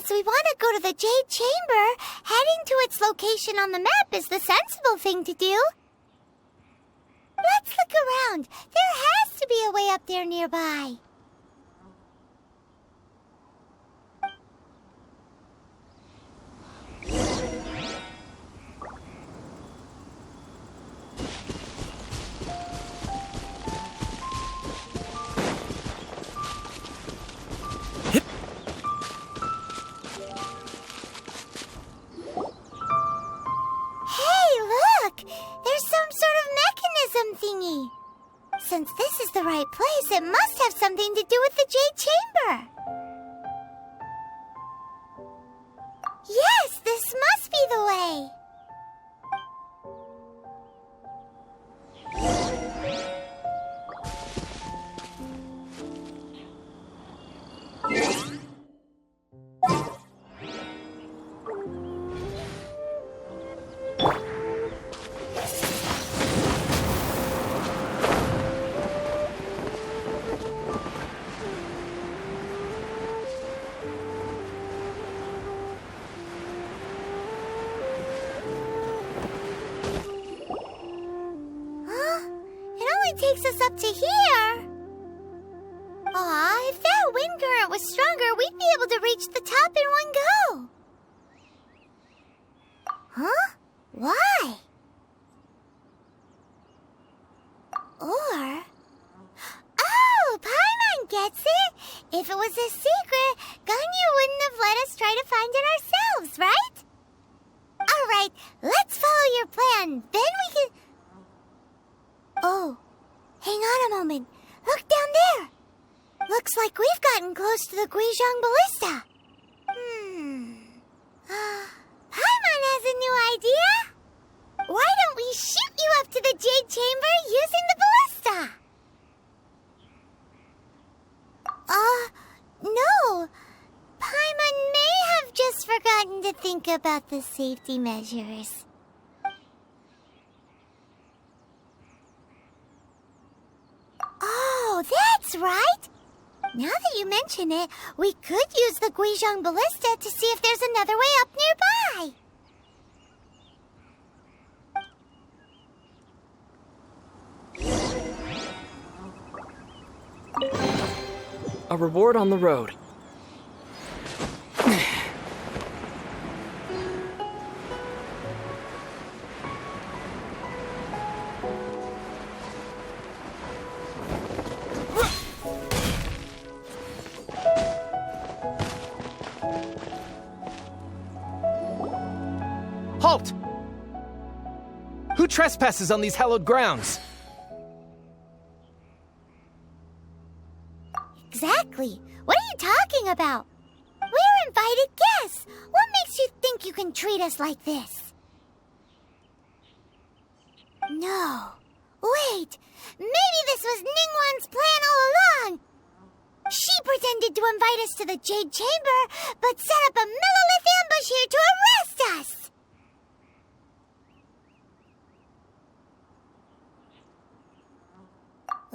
Since we want to go to the Jade Chamber, heading to its location on the map is the sensible thing to do. Let's look around. There has to be a way up there nearby. Thingy. Since this is the right place, it must have something to do with the Jade Chamber. Yes, this must be the way. Takes us up to here. Aw, if that wind current was stronger, we'd be able to reach the top in one go. Huh? Why? Or... Oh, Paimon gets it! If it was a secret, Ganyu wouldn't have let us try to find it ourselves, right? Alright, let's follow your plan. Then we can... Oh. Hang on a moment. Look down there. Looks like we've gotten close to the Guizhong Ballista. Paimon has a new idea. Why don't we shoot you up to the Jade Chamber using the ballista? No. Paimon may have just forgotten to think about the safety measures. Oh, that's right! Now that you mention it, we could use the Guizhong Ballista to see if there's another way up nearby. A reward on the road. Halt! Who trespasses on these hallowed grounds? Exactly. What are you talking about? We're invited guests. What makes you think you can treat us like this? No. Wait. Maybe this was Ningguang's plan all along. She pretended to invite us to the Jade Chamber, but set up a millilith ambush here to arrest us.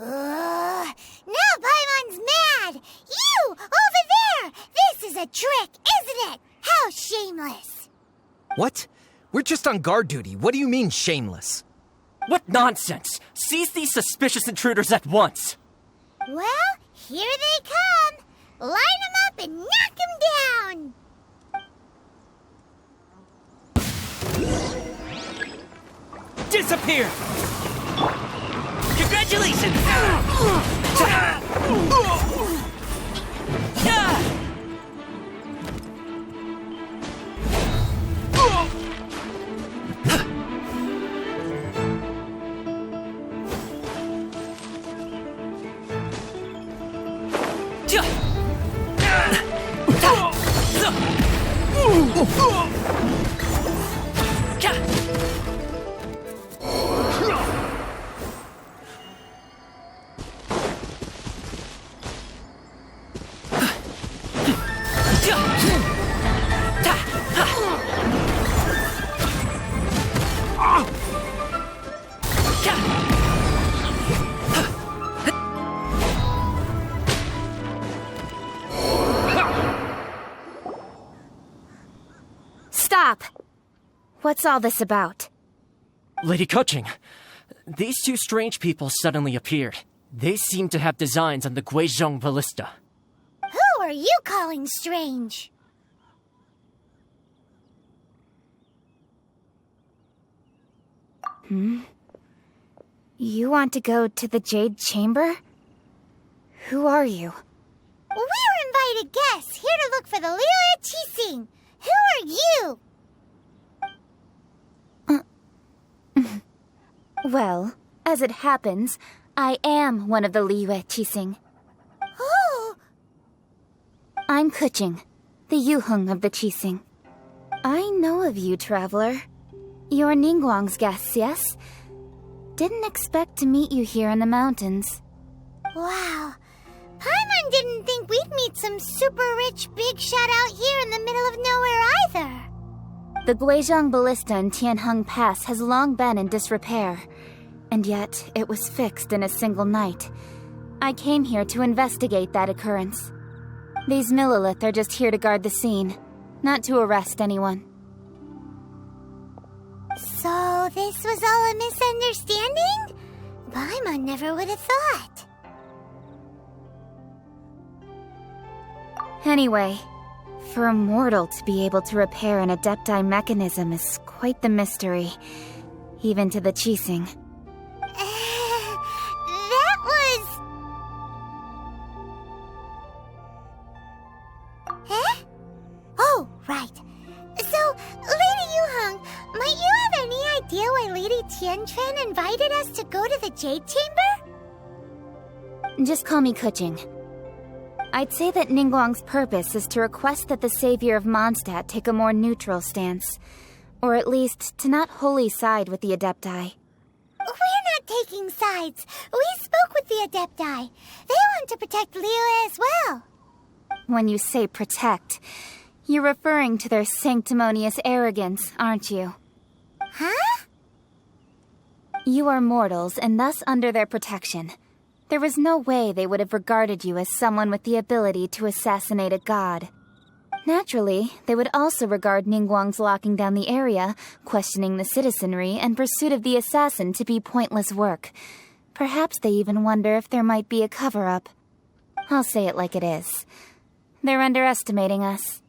Now Paimon's mad! You! Over there! This is a trick, isn't it? How shameless! What? We're just on guard duty. What do you mean, shameless? What nonsense! Seize these suspicious intruders at once! Well, here they come! Line them up and knock them down! Disappear! Congratulations! Stop! What's all this about? Lady Kaqing, these two strange people suddenly appeared. They seem to have designs on the Guizhong ballista. Who are you calling strange? You want to go to the Jade Chamber? Who are you? We're invited guests here to look for the Liyue Kaqing. Who are you? Well, as it happens, I am one of the Liyue Kaqing. Oh! I'm Kaqing, the Yuheng of the Kaqing. I know of you, traveler. You're Ningguang's guests, yes? Didn't expect to meet you here in the mountains. Wow. Paimon didn't think we'd meet some super rich big shot out here in the middle of nowhere either. The Guizhong ballista in Tianheng Pass has long been in disrepair, and yet it was fixed in a single night. I came here to investigate that occurrence. These Millilith are just here to guard the scene, not to arrest anyone. So this was all a misunderstanding? Paimon never would have thought. Anyway, for a mortal to be able to repair an Adepti mechanism is quite the mystery, even to the Kaqing. That was... Huh? Oh, right. So, Lady Yuheng, might you have any idea why Lady Tianquan invited us to go to the Jade Chamber? Just call me Kaqing. I'd say that Ningguang's purpose is to request that the savior of Mondstadt take a more neutral stance. Or at least, to not wholly side with the Adepti. We're not taking sides. We spoke with the Adepti. They want to protect Liyue as well. When you say protect, you're referring to their sanctimonious arrogance, aren't you? Huh? You are mortals, and thus under their protection. There was no way they would have regarded you as someone with the ability to assassinate a god. Naturally, they would also regard Ningguang's locking down the area, questioning the citizenry, and pursuit of the assassin to be pointless work. Perhaps they even wonder if there might be a cover-up. I'll say it like it is. They're underestimating us.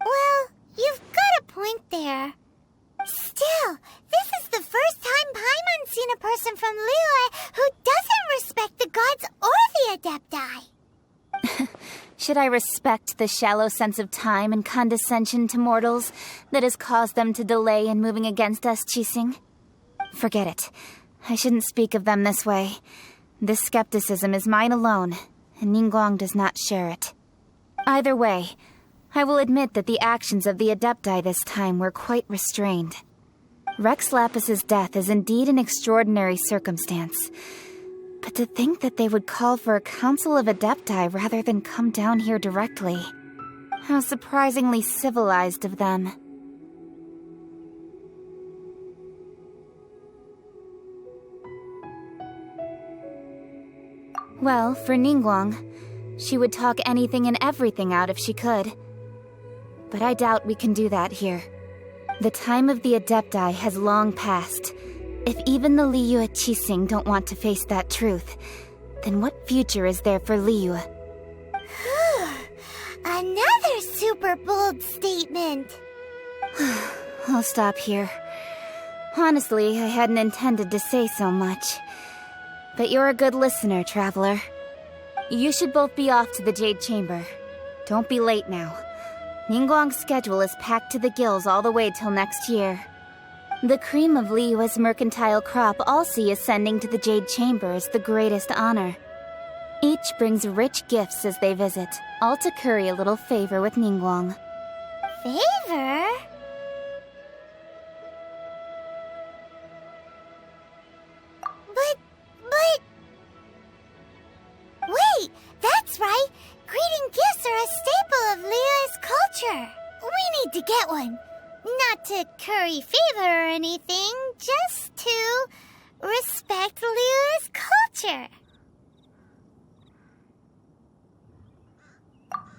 Well, you've got a point there. Still, this is the first time Paimon's seen a person from Liyue who doesn't respect the gods or the Adepti. Should I respect the shallow sense of time and condescension to mortals that has caused them to delay in moving against us, Kaqing? Forget it. I shouldn't speak of them this way. This skepticism is mine alone, and Ningguang does not share it. Either way, I will admit that the actions of the Adepti this time were quite restrained. Rex Lapis's death is indeed an extraordinary circumstance. But to think that they would call for a council of Adepti rather than come down here directly. How surprisingly civilized of them. Well, for Ningguang, she would talk anything and everything out if she could. But I doubt we can do that here. The time of the Adepti has long passed. If even the Liyue Kaqing don't want to face that truth, then what future is there for Liyue? Another super bold statement. I'll stop here. Honestly, I hadn't intended to say so much. But you're a good listener, traveler. You should both be off to the Jade Chamber. Don't be late now. Ningguang's schedule is packed to the gills all the way till next year. The cream of Liyue's mercantile crop all see ascending to the Jade Chamber as the greatest honor. Each brings rich gifts as they visit, all to curry a little favor with Ningguang. Favor? But... Wait, that's right! Greeting gifts are a staple of Liyue's culture. We need to get one. Not to curry favor or anything, just to respect Liyue's culture.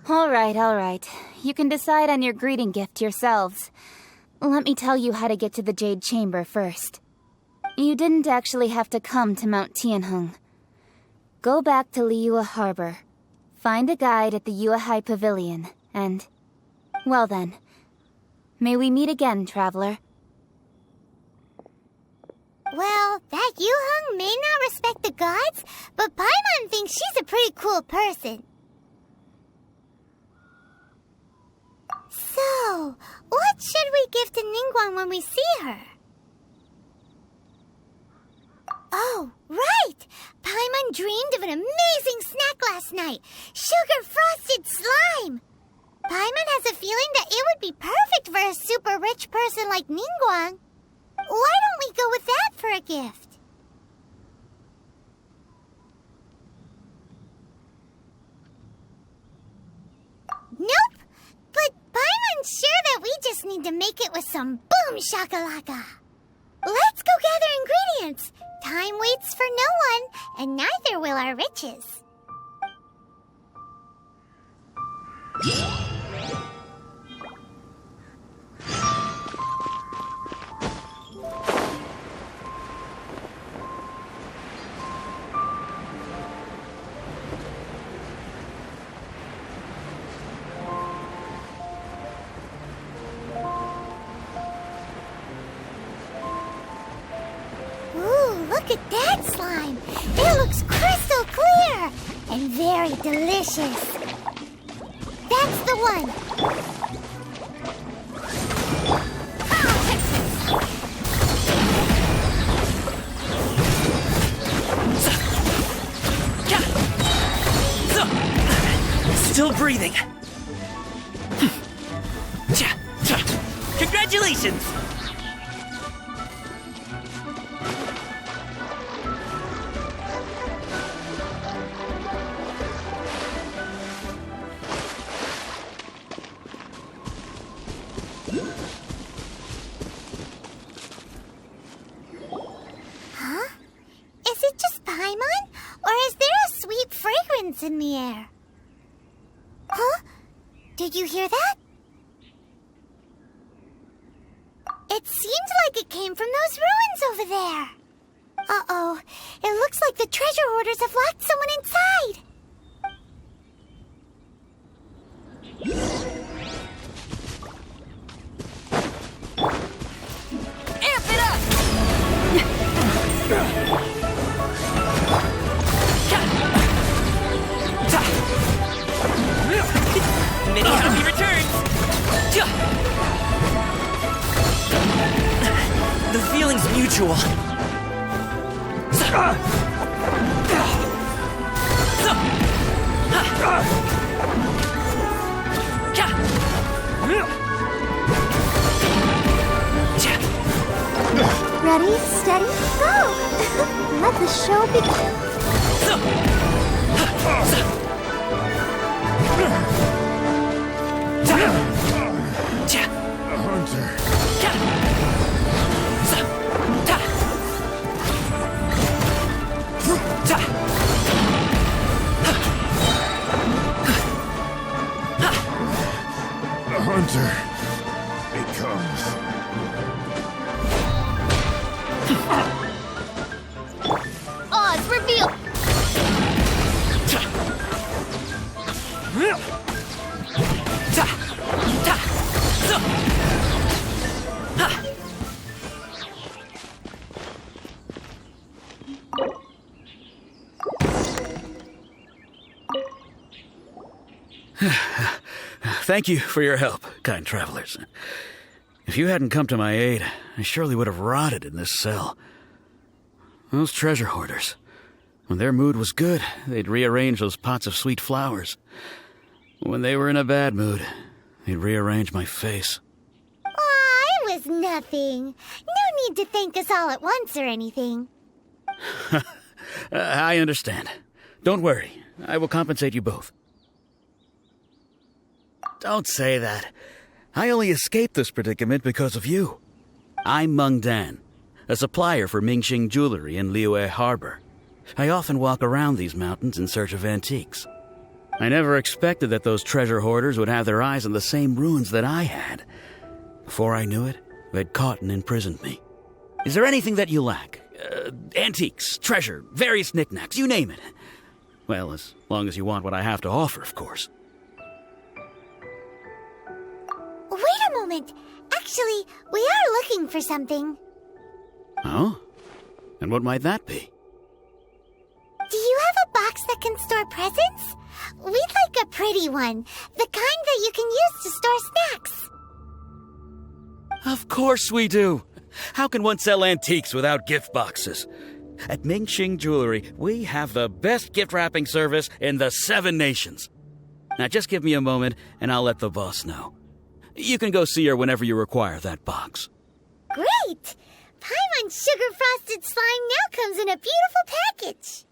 All right. You can decide on your greeting gift yourselves. Let me tell you how to get to the Jade Chamber first. You didn't actually have to come to Mount Tianheng. Go back to Liyue Harbor. Find a guide at the Yuehai Pavilion, and... well then. May we meet again, traveler. Well, that Yuheng may not respect the gods, but Paimon thinks she's a pretty cool person. So, what should we give to Ningguang when we see her? Oh, right! Paimon dreamed of an amazing snack last night! Sugar-frosted slime! Paimon has a feeling that it would be perfect for a super rich person like Ningguang. Why don't we go with that for a gift? Nope! But Paimon's sure that we just need to make it with some boom shakalaka. Let's go gather ingredients. Time waits for no one, and neither will our riches. Look at that slime! It looks crystal clear! And very delicious! That's the one! Still breathing. Congratulations! Is it just Paimon? Or is there a sweet fragrance in the air? Huh? Did you hear that? It seemed like it came from those ruins over there. Uh-oh. It looks like the treasure hoarders have locked someone inside. Amp it up! Many happy returns! The feeling's mutual. Ready, steady, go! Let the show begin. A hunter becomes. Oz, reveal! Thank you for your help, kind travelers. If you hadn't come to my aid, I surely would have rotted in this cell. Those treasure hoarders, when their mood was good, they'd rearrange those pots of sweet flowers. When they were in a bad mood, they'd rearrange my face. Aw, it was nothing. No need to thank us all at once or anything. I understand. Don't worry. I will compensate you both. Don't say that. I only escaped this predicament because of you. I'm Meng Dan, a supplier for Mingxing jewelry in Liyue Harbor. I often walk around these mountains in search of antiques. I never expected that those treasure hoarders would have their eyes on the same ruins that I had. Before I knew it, who had caught and imprisoned me. Is there anything that you lack? Antiques, treasure, various knickknacks, you name it. Well, as long as you want what I have to offer, of course. Wait a moment. Actually, we are looking for something. Oh? And what might that be? Do you have a box that can store presents? We'd like a pretty one. The kind that you can use to store snacks. Of course we do. How can one sell antiques without gift boxes? At Mingxing Jewelry, we have the best gift wrapping service in the 7 nations. Now just give me a moment and I'll let the boss know. You can go see her whenever you require that box. Great! Paimon Sugar Frosted Slime now comes in a beautiful package.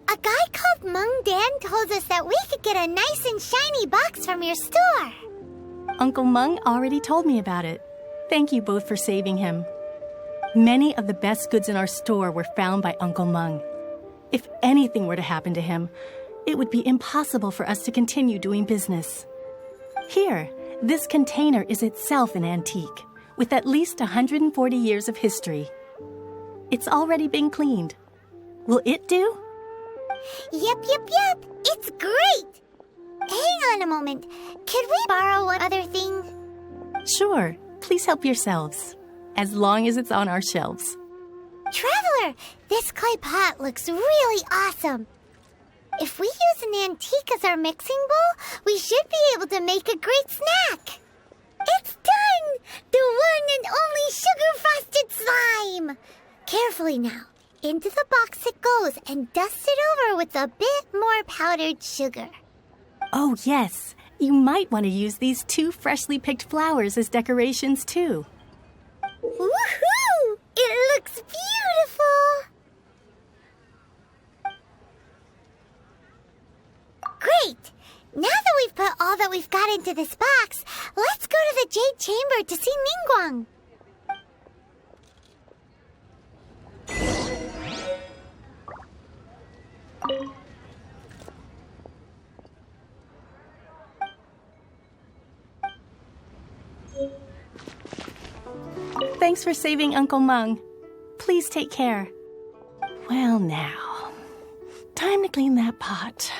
A guy called Mung Dan told us that we could get a nice and shiny box from your store. Uncle Mung already told me about it. Thank you both for saving him. Many of the best goods in our store were found by Uncle Mung. If anything were to happen to him, it would be impossible for us to continue doing business. Here, this container is itself an antique, with at least 140 years of history. It's already been cleaned. Will it do? Yep. It's great. Hang on a moment. Could we borrow one other thing? Sure. Please help yourselves. As long as it's on our shelves. Traveler, this clay pot looks really awesome. If we use an antique as our mixing bowl, we should be able to make a great snack. It's done! The one and only sugar-frosted slime! Carefully now. Into the box it goes and dust it over with a bit more powdered sugar. Oh, yes. You might want to use these 2 freshly picked flowers as decorations, too. Woohoo! It looks beautiful! Great! Now that we've put all that we've got into this box, let's go to the Jade Chamber to see Ningguang. Thanks for saving Uncle Mung. Please take care. Well, now, time to clean that pot.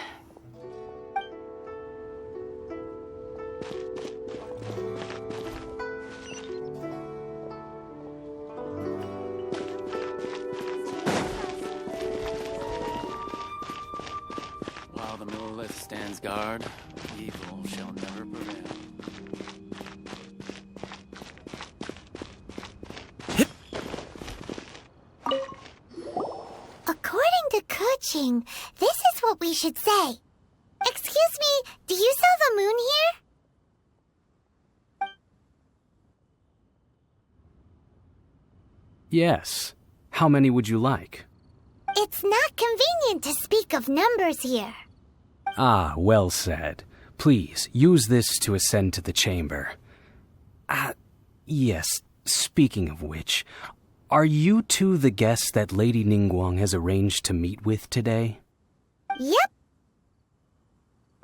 While the Millelith stands guard, evil shall never prevail. According to Kaqing, this is what we should say. Excuse me, do you sell the moon here? Yes. How many would you like? It's not convenient to speak of numbers here. Ah, well said. Please, use this to ascend to the chamber. Yes, speaking of which, are you two the guests that Lady Ningguang has arranged to meet with today? Yep.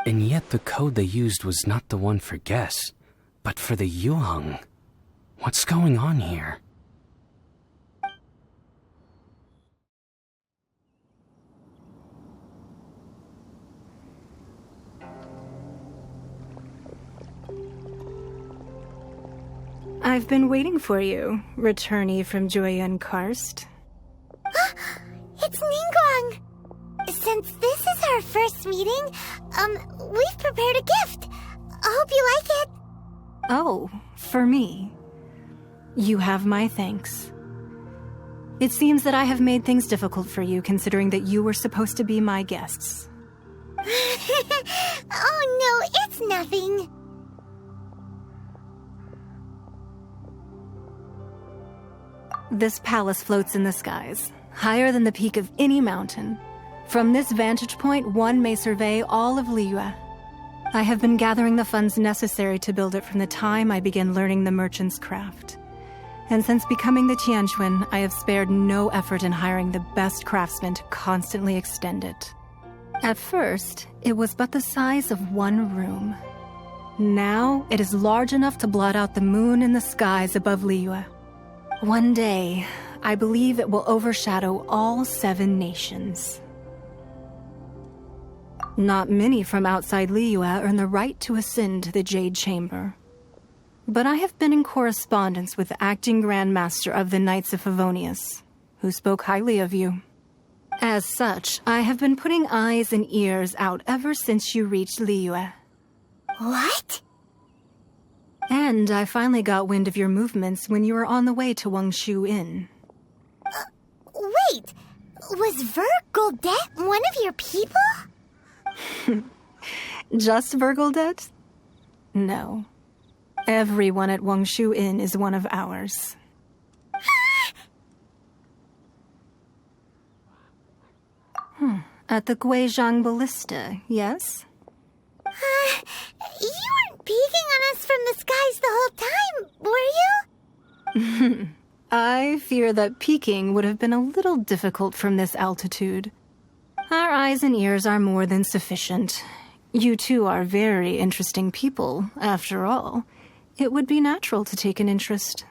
And yet the code they used was not the one for guests, but for the Yuheng. What's going on here? I've been waiting for you, returnee from Joyun Karst. It's Ningguang! Since this is our first meeting, we've prepared a gift. I hope you like it. Oh, for me. You have my thanks. It seems that I have made things difficult for you, considering that you were supposed to be my guests. Oh no, it's nothing. This palace floats in the skies. higher than the peak of any mountain. From this vantage point, one may survey all of Liyue. I have been gathering the funds necessary to build it from the time I began learning the merchant's craft. And since becoming the Tianquan, I have spared no effort in hiring the best craftsmen to constantly extend it. At first, it was but the size of one room. Now, it is large enough to blot out the moon in the skies above Liyue. One day, I believe it will overshadow all 7 nations. Not many from outside Liyue earn the right to ascend to the Jade Chamber. But I have been in correspondence with the acting Grand Master of the Knights of Favonius, who spoke highly of you. As such, I have been putting eyes and ears out ever since you reached Liyue. What? And I finally got wind of your movements when you were on the way to Wangshu Inn. Wait, was Vergoldet one of your people? Just Vergoldet? No. Everyone at Wangshu Inn is one of ours. At the Guizhang Ballista, yes? You weren't peeking on us from the skies the whole time, were you? I fear that peeking would have been a little difficult from this altitude. Our eyes and ears are more than sufficient. You two are very interesting people, after all. It would be natural to take an interest.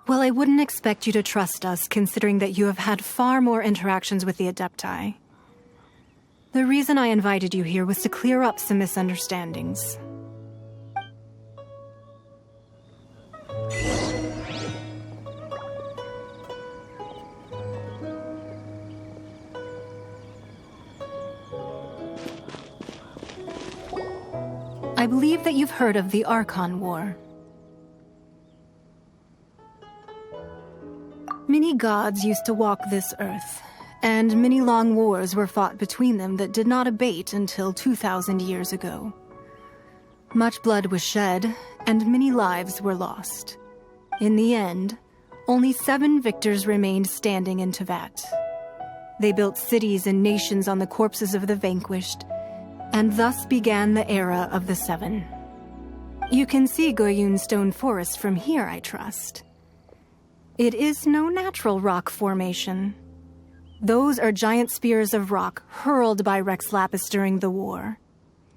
Well, I wouldn't expect you to trust us, considering that you have had far more interactions with the Adepti. The reason I invited you here was to clear up some misunderstandings. I believe that you've heard of the Archon War. Many gods used to walk this earth, and many long wars were fought between them that did not abate until 2,000 years ago. Much blood was shed, and many lives were lost. In the end, only 7 victors remained standing in Teyvat. They built cities and nations on the corpses of the vanquished, and thus began the era of the 7. You can see Goyun Stone Forest from here, I trust. It is no natural rock formation. Those are giant spears of rock hurled by Rex Lapis during the war.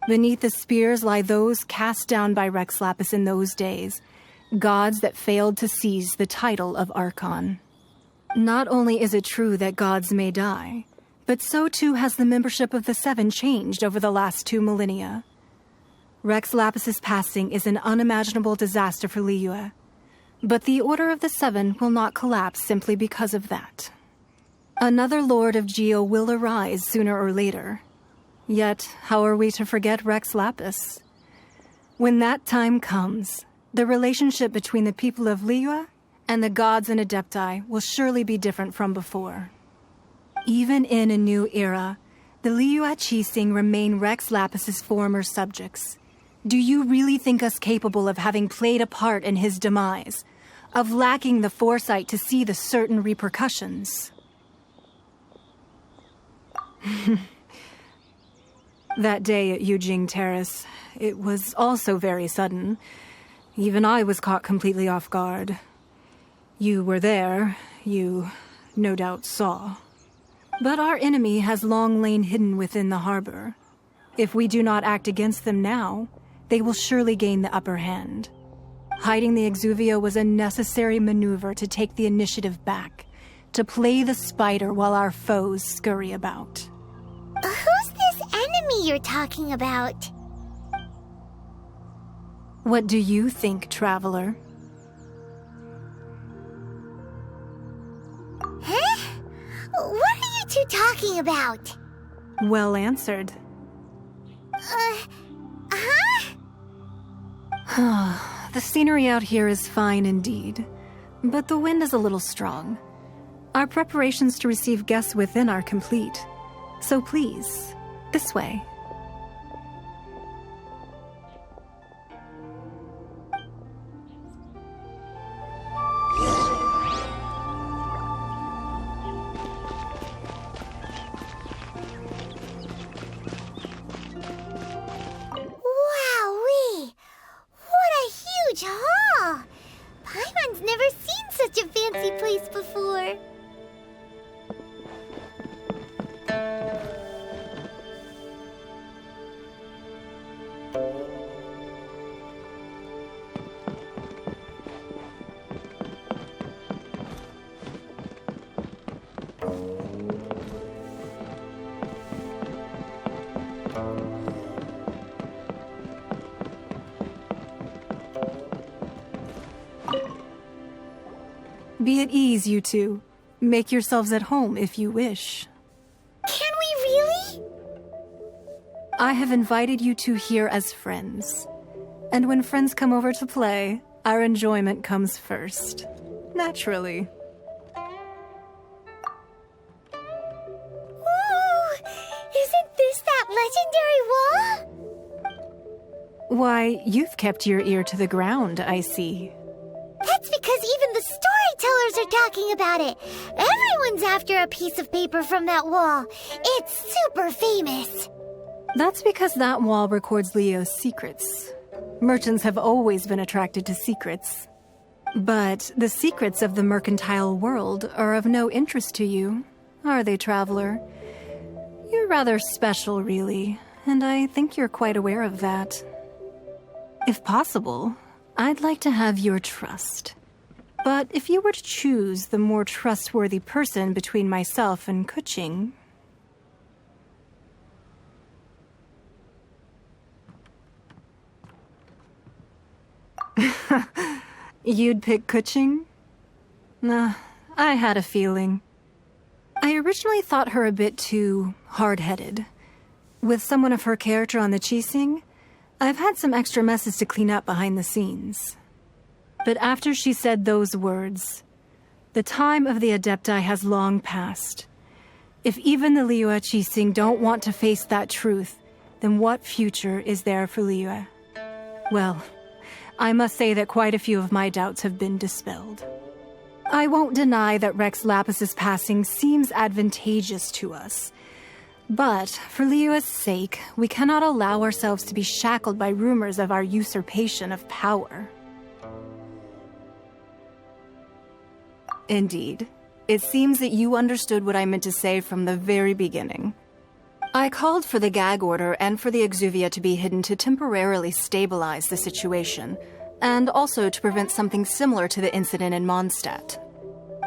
Beneath the spears lie those cast down by Rex Lapis in those days, gods that failed to seize the title of Archon. Not only is it true that gods may die, but so too has the membership of the 7 changed over the last 2 millennia. Rex Lapis's passing is an unimaginable disaster for Liyue, but the Order of the 7 will not collapse simply because of that. Another Lord of Geo will arise sooner or later. Yet, how are we to forget Rex Lapis? When that time comes, the relationship between the people of Liyue and the gods and Adepti will surely be different from before. Even in a new era, the Liyue Kaqing remain Rex Lapis's former subjects. Do you really think us capable of having played a part in his demise? Of lacking the foresight to see the certain repercussions? That day at Yujing Terrace, it was also very sudden. Even I was caught completely off guard. You were there, you no doubt saw. But our enemy has long lain hidden within the harbor. If we do not act against them now, they will surely gain the upper hand. Hiding the Exuvio was a necessary maneuver to take the initiative back, to play the spider while our foes scurry about. Who's this enemy you're talking about? What do you think, traveler? Huh? What are you two talking about? Well answered. The scenery out here is fine indeed, but the wind is a little strong. Our preparations to receive guests within are complete. So please, this way. Be at ease, you two. Make yourselves at home if you wish. Can we really? I have invited you two here as friends. And when friends come over to play, our enjoyment comes first. Naturally. Ooh, isn't this that legendary wall? Why, you've kept your ear to the ground, I see. That's because even the storytellers are talking about it. Everyone's after a piece of paper from that wall. It's super famous. That's because that wall records Liyue's secrets. Merchants have always been attracted to secrets. But the secrets of the mercantile world are of no interest to you, are they, traveler? You're rather special, really, and I think you're quite aware of that. If possible, I'd like to have your trust. But if you were to choose the more trustworthy person between myself and Kaqing... You'd pick Kaqing? Nah, I had a feeling. I originally thought her a bit too hard-headed. With someone of her character on the Kaqing, I've had some extra messes to clean up behind the scenes. But after she said those words, the time of the Adepti has long passed. If even the Liyue Kaqing don't want to face that truth, then what future is there for Liyue? Well, I must say that quite a few of my doubts have been dispelled. I won't deny that Rex Lapis's passing seems advantageous to us. But, for Liyue's sake, we cannot allow ourselves to be shackled by rumors of our usurpation of power. Indeed. It seems that you understood what I meant to say from the very beginning. I called for the gag order and for the Exuvia to be hidden to temporarily stabilize the situation, and also to prevent something similar to the incident in Mondstadt.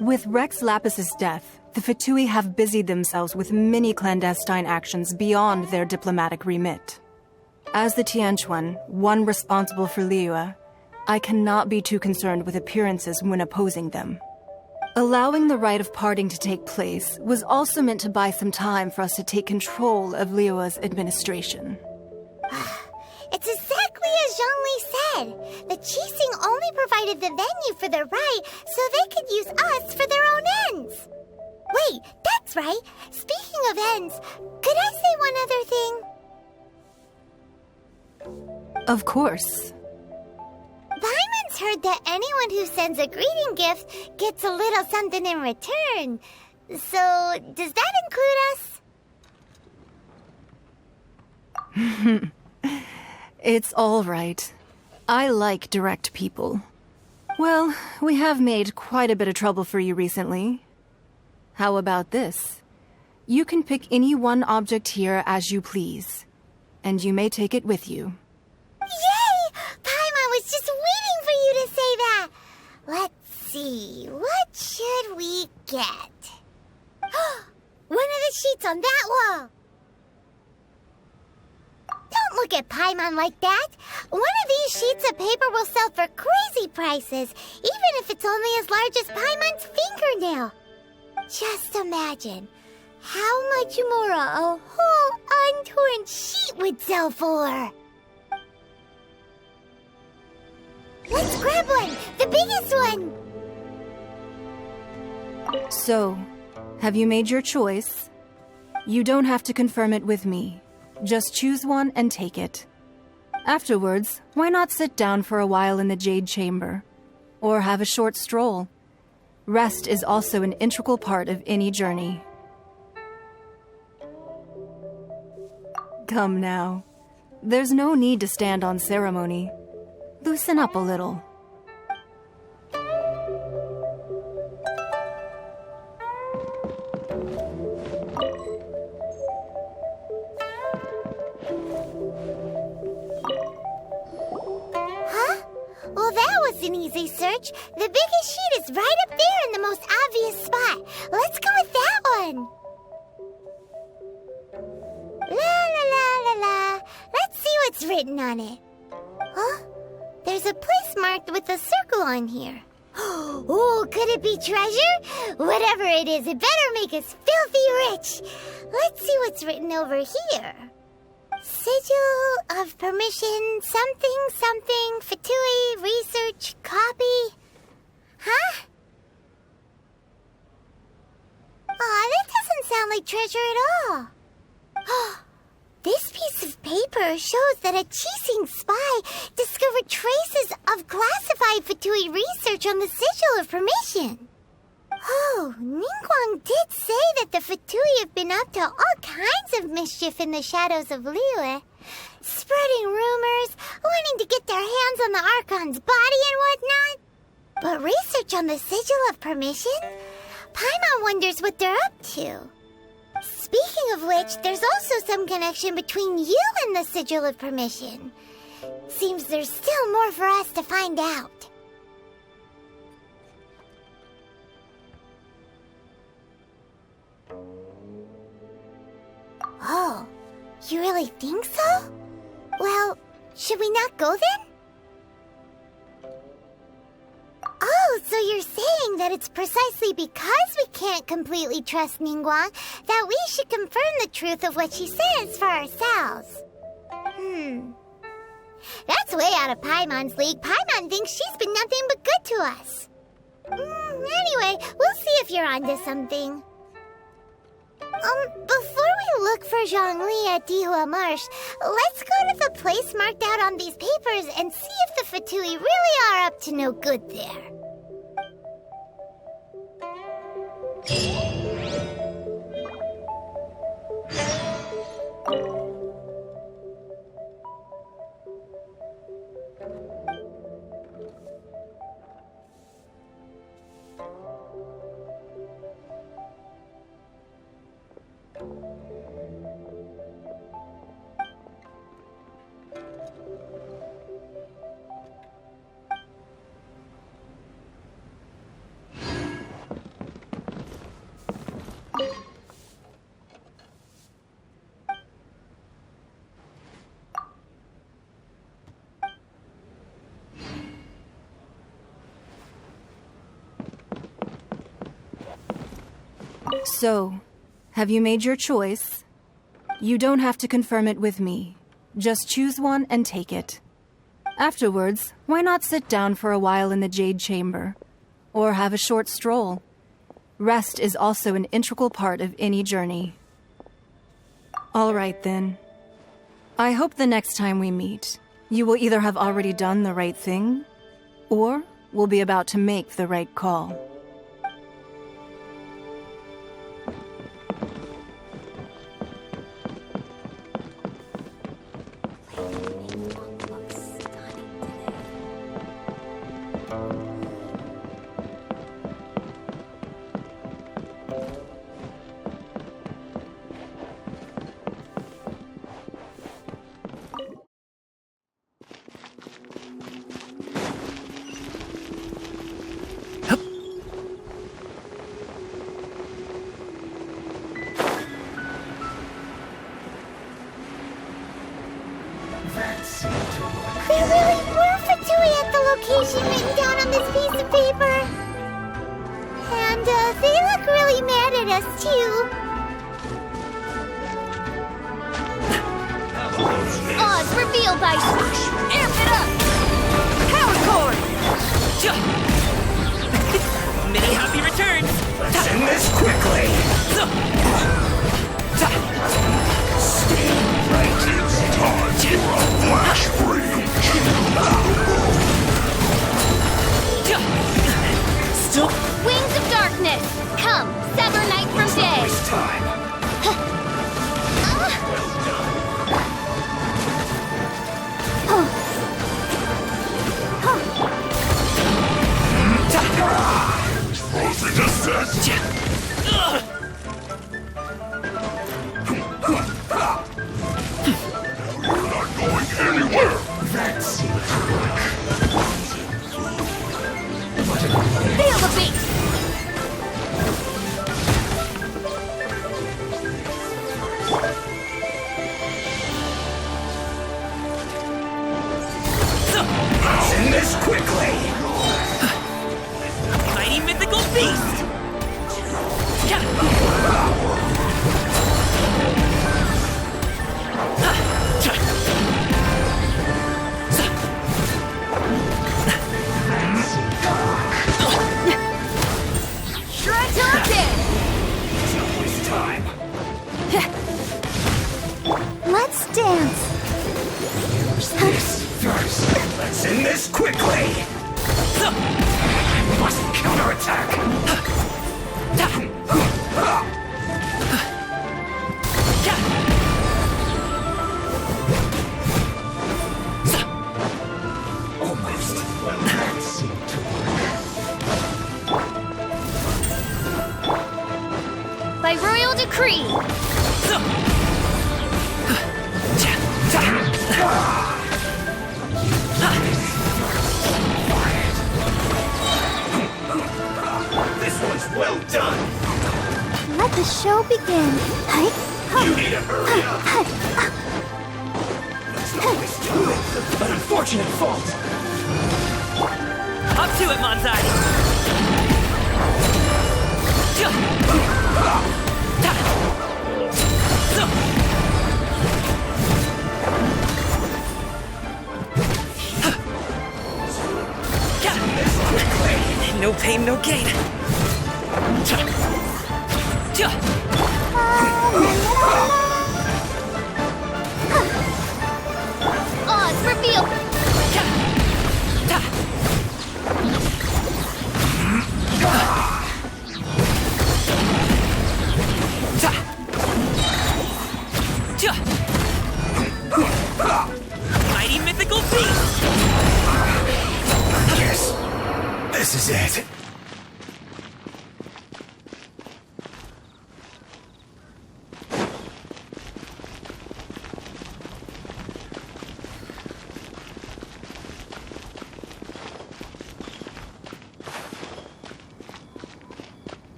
With Rex Lapis's death, the Fatui have busied themselves with many clandestine actions beyond their diplomatic remit. As the Tianquan, one responsible for Liyue, I cannot be too concerned with appearances when opposing them. Allowing the Rite of Parting to take place was also meant to buy some time for us to take control of Liyue's administration. It's exactly as Zhongli said. The Kaqing only provided the venue for the rite so they could use us for their own ends. Wait, that's right. Speaking of ends, could I say one other thing? Of course. Paimon's heard that anyone who sends a greeting gift gets a little something in return. So, does that include us? It's all right. I like direct people. Well, we have made quite a bit of trouble for you recently. How about this? You can pick any one object here as you please, and you may take it with you. Yay! Paimon was just waiting for you to say that! Let's see, what should we get? One of the sheets on that wall! Don't look at Paimon like that! One of these sheets of paper will sell for crazy prices, even if it's only as large as Paimon's fingernail. Just imagine how much more a whole untorn sheet would sell for. Let's grab one! The biggest one! So, have you made your choice? You don't have to confirm it with me. Just choose one and take it. Afterwards, why not sit down for a while in the Jade Chamber? Or have a short stroll? Rest is also an integral part of any journey. Come now. There's no need to stand on ceremony. Loosen up a little. Huh? Well, that was an easy search. The biggest sheet is right up there in the most obvious spot. Let's go with that one. La la la la la. Let's see what's written on it. Huh? There's a place marked with a circle on here. Oh, could it be treasure? Whatever it is, it better make us filthy rich. Let's see what's written over here. Sigil of permission, something, Fatui, research, copy. Huh? Aw, that doesn't sound like treasure at all. This piece of paper shows that a Kaqing spy discovered traces of classified Fatui research on the Sigil of Permission. Oh, Ningguang did say that the Fatui have been up to all kinds of mischief in the shadows of Liyue, spreading rumors, wanting to get their hands on the Archon's body and whatnot. But research on the Sigil of Permission? Paimon wonders what they're up to. Speaking of which, there's also some connection between you and the Sigil of Permission. Seems there's still more for us to find out. Oh, you really think so? Well, should we not go then? Oh, so you're saying that it's precisely because we can't completely trust Ningguang that we should confirm the truth of what she says for ourselves. That's way out of Paimon's league. Paimon thinks she's been nothing but good to us. Anyway, we'll see if you're onto something. Before we look for Zhongli at Dihua Marsh, let's go to the place marked out on these papers and see if the Fatui really are up to no good there. So, have you made your choice? You don't have to confirm it with me. Just choose one and take it. Afterwards, why not sit down for a while in the Jade Chamber? Or have a short stroll? Rest is also an integral part of any journey. All right, then. I hope the next time we meet, you will either have already done the right thing, or will be about to make the right call. There really were Fatui at the location written down on this piece of paper. And they look really mad at us, too. Oz, reveal by... Amp it up! Power cord! Many happy returns! Let's end this quickly! Right, it's time for a flash freeze! Still... Wings of darkness! Come, sever night from day! It's time! Frozen descent! We're not going anywhere! That's Feel the beat! Let's end this quickly! beast! Shred till I'm dead! Don't waste time. Let's dance. Use this first. Let's end this quickly. I must counterattack. Almost. Well, that seemed to work. By royal decree. This one's well done. Let the show begin. You need to hurry up. Let's not waste time. An unfortunate fault. Up to it, Manzai! No pain, no gain. Odds revealed. Mighty mythical beast! Yes. This is it.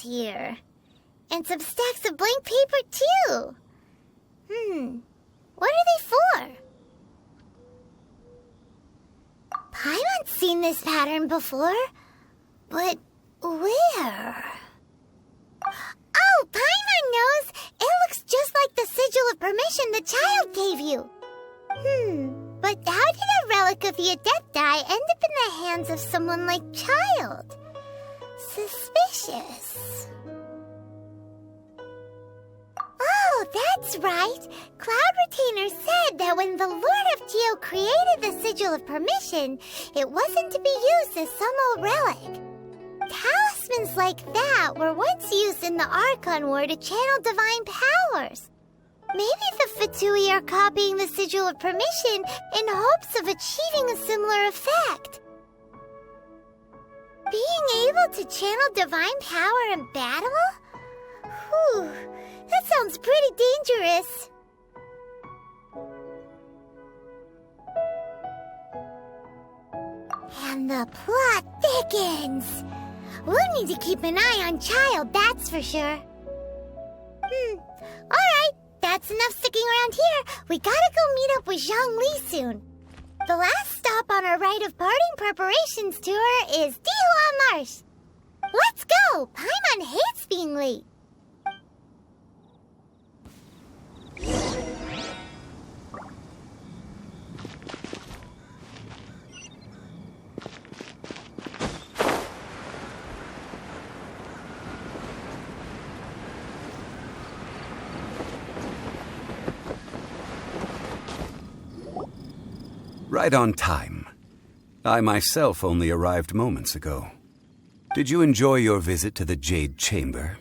Here. And some stacks of blank paper, too. What are they for? Paimon's seen this pattern before. But where? Oh, Paimon knows! It looks just like the sigil of permission the child gave you. But how did a relic of the Adepti end up in the hands of someone like Childe? Suspicious. Oh, that's right. Cloud Retainer said that when the Lord of Geo created the Sigil of Permission, it wasn't to be used as some old relic. Talismans like that were once used in the Archon War to channel divine powers. Maybe the Fatui are copying the Sigil of Permission in hopes of achieving a similar effect. Being able to channel divine power in battle? Whew, that sounds pretty dangerous. And the plot thickens. We'll need to keep an eye on Childe, that's for sure. Alright, that's enough sticking around here. We gotta go meet up with Zhongli soon. The last stop on our Rite of Parting preparations tour is Dihua Marsh. Let's go! Paimon hates being late. Right on time. I myself only arrived moments ago. Did you enjoy your visit to the Jade Chamber?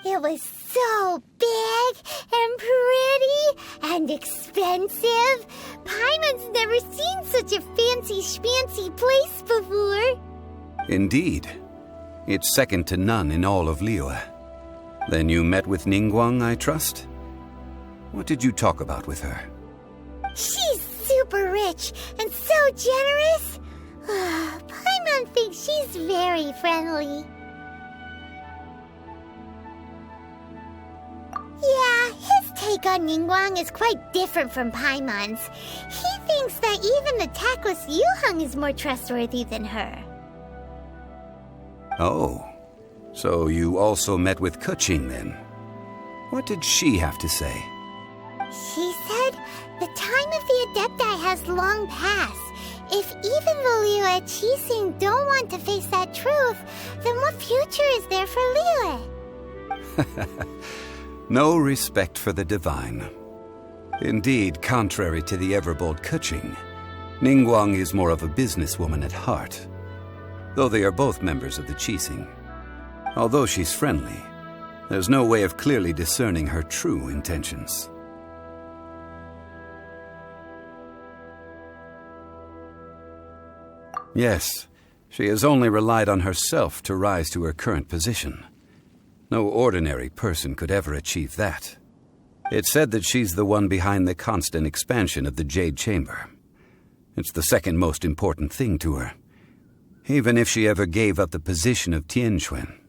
It was so big and pretty and expensive. Paimon's never seen such a fancy schmancy place before. Indeed. It's second to none in all of Liyue. Then you met with Ningguang, I trust? What did you talk about with her? She's super rich and so generous. Paimon thinks she's very friendly. Yeah, his take on Ningguang is quite different from Paimon's. He thinks that even the tactless Yuheng is more trustworthy than her. Oh, so you also met with Kaqing then? What did she have to say? She said the time of the Adepti has long passed. If even the Liyue at Kaqing don't want to face that truth, then what future is there for Liyue? No respect for the divine. Indeed, contrary to the ever-bold Kaqing, Ningguang is more of a businesswoman at heart, though they are both members of the Kaqing. Although she's friendly, there's no way of clearly discerning her true intentions. Yes, she has only relied on herself to rise to her current position. No ordinary person could ever achieve that. It's said that she's the one behind the constant expansion of the Jade Chamber. It's the second most important thing to her. Even if she ever gave up the position of Tianquan,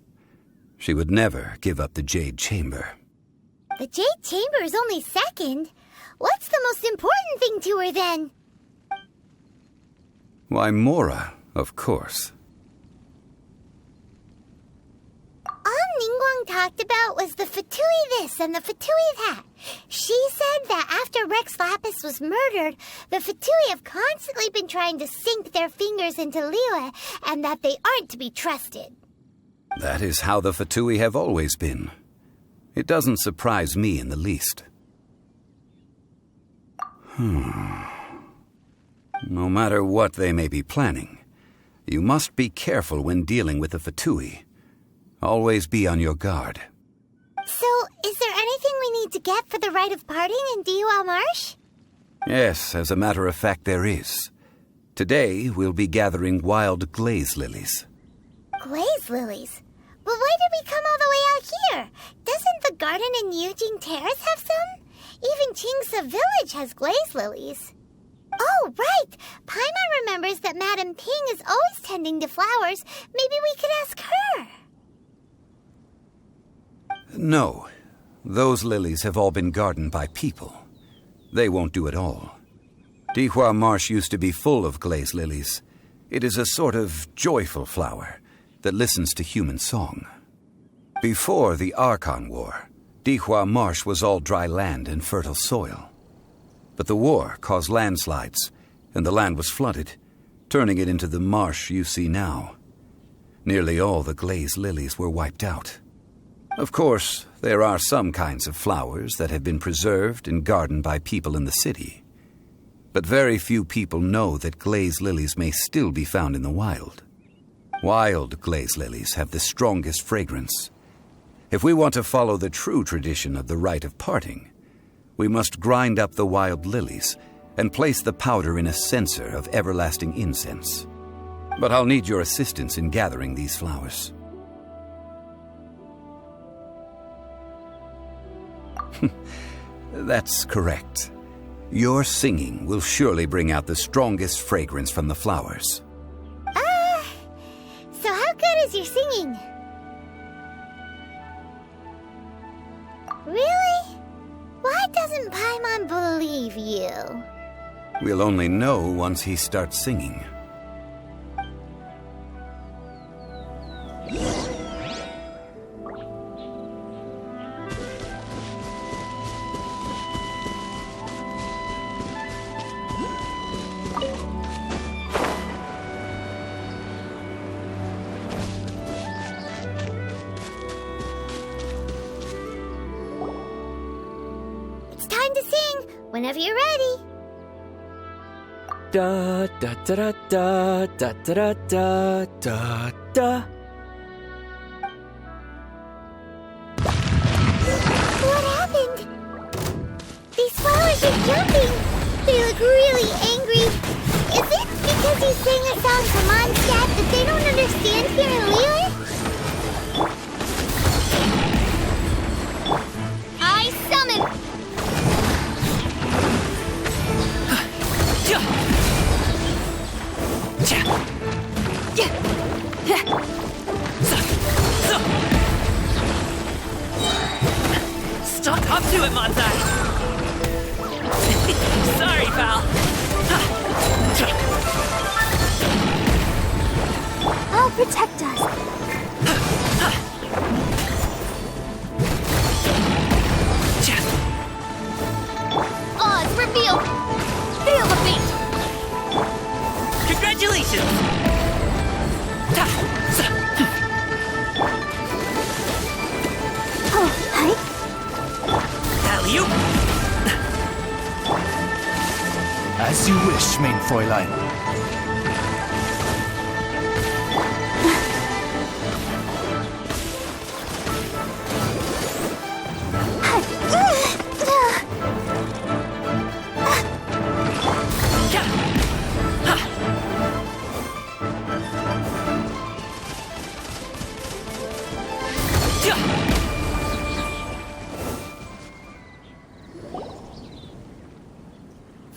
she would never give up the Jade Chamber. The Jade Chamber is only second. What's the most important thing to her then? Why, Mora, of course. All Ningguang talked about was the Fatui this and the Fatui that. She said that after Rex Lapis was murdered, the Fatui have constantly been trying to sink their fingers into Liyue, and that they aren't to be trusted. That is how the Fatui have always been. It doesn't surprise me in the least. No matter what they may be planning, you must be careful when dealing with the Fatui. Always be on your guard. So, is there anything we need to get for the Rite of Parting in Dihua Marsh? Yes, as a matter of fact, there is. Today, we'll be gathering wild Glaze Lilies. Glaze Lilies? But why did we come all the way out here? Doesn't the garden in Yujing Terrace have some? Even Qingse Village has Glaze Lilies. Oh, right! Paimon remembers that Madame Ping is always tending to flowers. Maybe we could ask her. No. Those lilies have all been gardened by people. They won't do it all. Dihua Marsh used to be full of Glaze Lilies. It is a sort of joyful flower that listens to human song. Before the Archon War, Dihua Marsh was all dry land and fertile soil. But the war caused landslides, and the land was flooded, turning it into the marsh you see now. Nearly all the Glaze Lilies were wiped out. Of course, there are some kinds of flowers that have been preserved and gardened by people in the city. But very few people know that Glaze Lilies may still be found in the wild. Wild Glaze Lilies have the strongest fragrance. If we want to follow the true tradition of the Rite of Parting, we must grind up the wild lilies and place the powder in a censer of everlasting incense. But I'll need your assistance in gathering these flowers. That's correct. Your singing will surely bring out the strongest fragrance from the flowers. So how good is your singing? Really? Why doesn't Paimon believe you? We'll only know once he starts singing. Whenever you're ready. Da da da da da da da da da. What happened? These flowers are jumping. They look really angry. Is it because you sang a song for Mondstadt that they don't understand here in Liyue? I summon. Stuck up to it, Monzai! protect us. Oz, reveal! Feel the beat! Congratulations! Oh, hi. Alley-oop! As you wish, main Fräulein.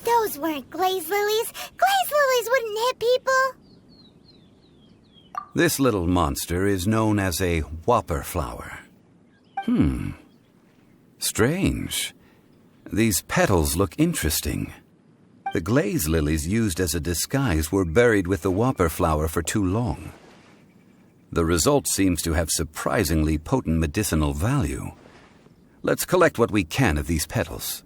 Those weren't Glaze Lilies. Glaze Lilies wouldn't hit people. This little monster is known as a whopper flower. Strange. These petals look interesting. The glaze lilies used as a disguise were buried with the whopper flower for too long. The result seems to have surprisingly potent medicinal value. Let's collect what we can of these petals.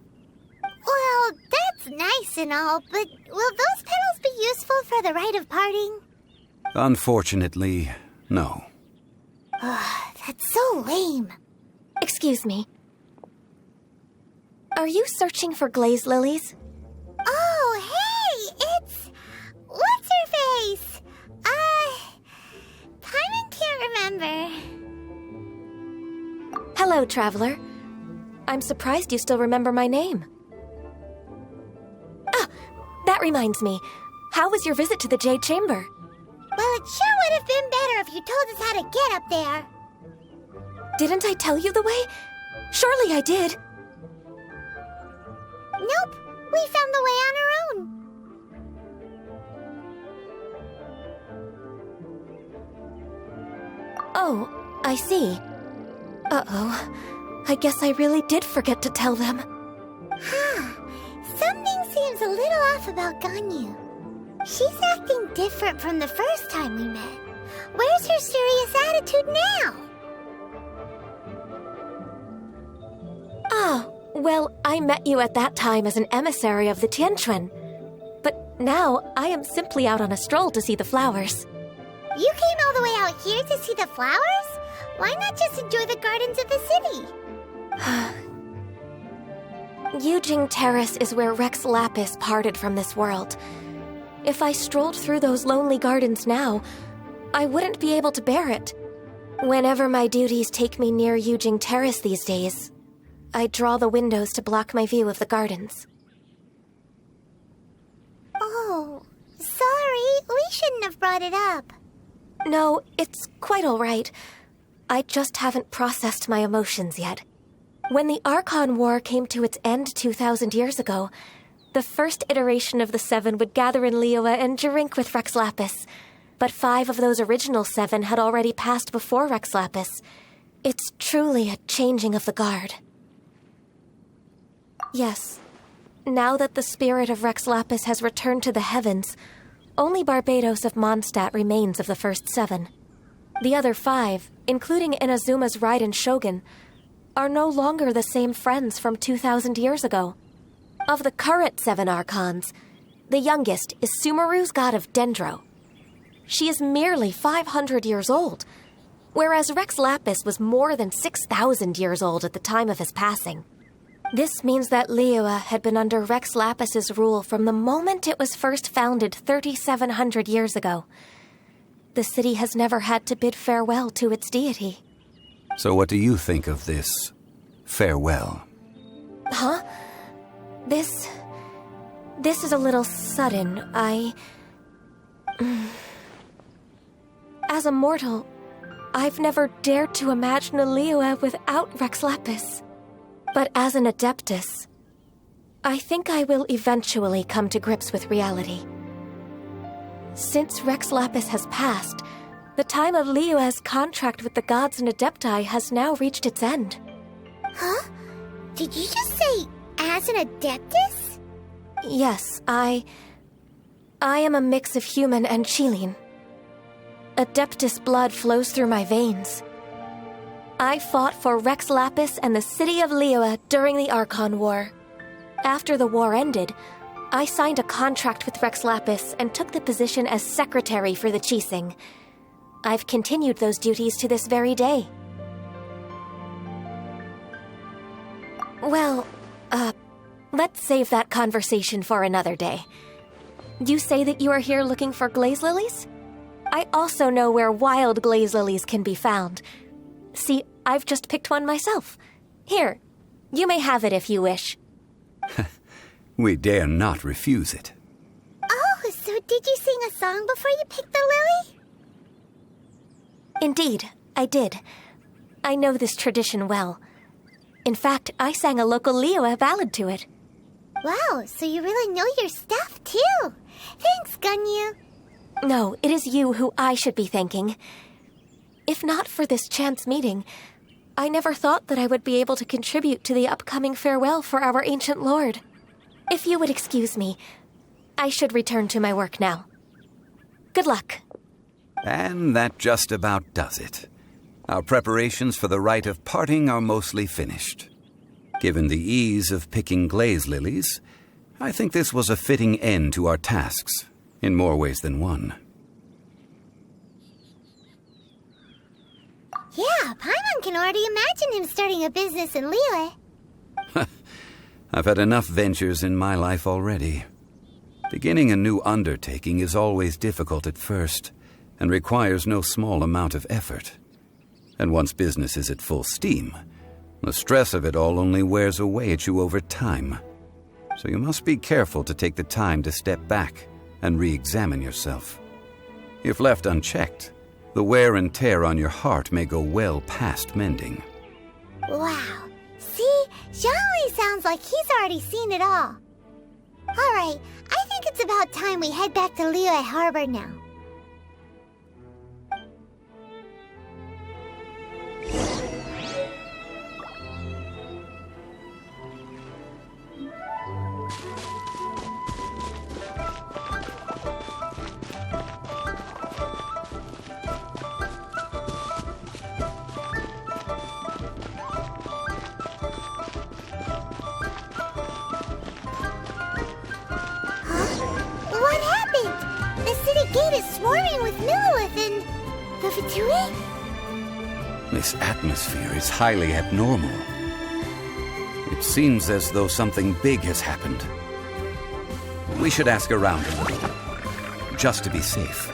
Well, that's nice and all, but will those petals be useful for the Rite of Parting? Unfortunately, no. That's so lame. Excuse me. Are you searching for glaze lilies? Oh, hey! It's... What's-her-face? Paimon can't remember. Hello, traveler. I'm surprised you still remember my name. Ah, that reminds me. How was your visit to the Jade Chamber? Well, it sure would have been better if you told us how to get up there. Didn't I tell you the way? Surely I did. Nope, we found the way on our own. Oh, I see. Uh-oh. I guess I really did forget to tell them. Something seems a little off about Ganyu. She's acting different from the first time we met. Where's her serious attitude now? Ah, well, I met you at that time as an emissary of the Tianquan. But now, I am simply out on a stroll to see the flowers. You came all the way out here to see the flowers? Why not just enjoy the gardens of the city? Yujing Terrace is where Rex Lapis parted from this world. If I strolled through those lonely gardens now, I wouldn't be able to bear it. Whenever my duties take me near Yujing Terrace these days, I draw the windows to block my view of the gardens. Oh, sorry. We shouldn't have brought it up. No, it's quite all right. I just haven't processed my emotions yet. When the Archon War came to its end 2,000 years ago, the first iteration of the Seven would gather in Liyue and drink with Rex Lapis. But 5 of those original 7 had already passed before Rex Lapis. It's truly a changing of the guard. Yes, now that the spirit of Rex Lapis has returned to the heavens, only Barbados of Mondstadt remains of the first 7. The other 5, including Inazuma's Raiden Shogun, are no longer the same friends from 2,000 years ago. Of the current 7 Archons, the youngest is Sumeru's god of Dendro. She is merely 500 years old, whereas Rex Lapis was more than 6,000 years old at the time of his passing. This means that Liyue had been under Rex Lapis's rule from the moment it was first founded 3,700 years ago. The city has never had to bid farewell to its deity. So what do you think of this farewell? Huh? This is a little sudden. As a mortal, I've never dared to imagine a Liyue without Rex Lapis. But as an Adeptus, I think I will eventually come to grips with reality. Since Rex Lapis has passed, the time of Liyue's contract with the gods and Adepti has now reached its end. Huh? Did you just say, as an Adeptus? Yes, I am a mix of human and Chilean. Adeptus blood flows through my veins. I fought for Rex Lapis and the city of Liyue during the Archon War. After the war ended, I signed a contract with Rex Lapis and took the position as secretary for the Kaqing. I've continued those duties to this very day. Well, let's save that conversation for another day. You say that you are here looking for Glaze Lilies? I also know where wild Glaze Lilies can be found. See, I've just picked one myself. Here, you may have it if you wish. We dare not refuse it. Oh, so did you sing a song before you picked the lily? Indeed, I did. I know this tradition well. In fact, I sang a local Liyue ballad to it. Wow, so you really know your stuff, too. Thanks, Gunyu. No, it is you who I should be thanking. If not for this chance meeting, I never thought that I would be able to contribute to the upcoming farewell for our ancient lord. If you would excuse me, I should return to my work now. Good luck. And that just about does it. Our preparations for the Rite of Parting are mostly finished. Given the ease of picking Glaze Lilies, I think this was a fitting end to our tasks, in more ways than one. Yeah, Paimon can already imagine him starting a business in Liyue. I've had enough ventures in my life already. Beginning a new undertaking is always difficult at first, and requires no small amount of effort. And once business is at full steam, the stress of it all only wears away at you over time. So you must be careful to take the time to step back and re-examine yourself. If left unchecked, the wear and tear on your heart may go well past mending. Wow. See? Zhongli sounds like he's already seen it all. Alright, I think it's about time we head back to Liyue Harbor now. Swarming with Millilith and the Fatui? This atmosphere is highly abnormal. It seems as though something big has happened. We should ask around a little, just to be safe.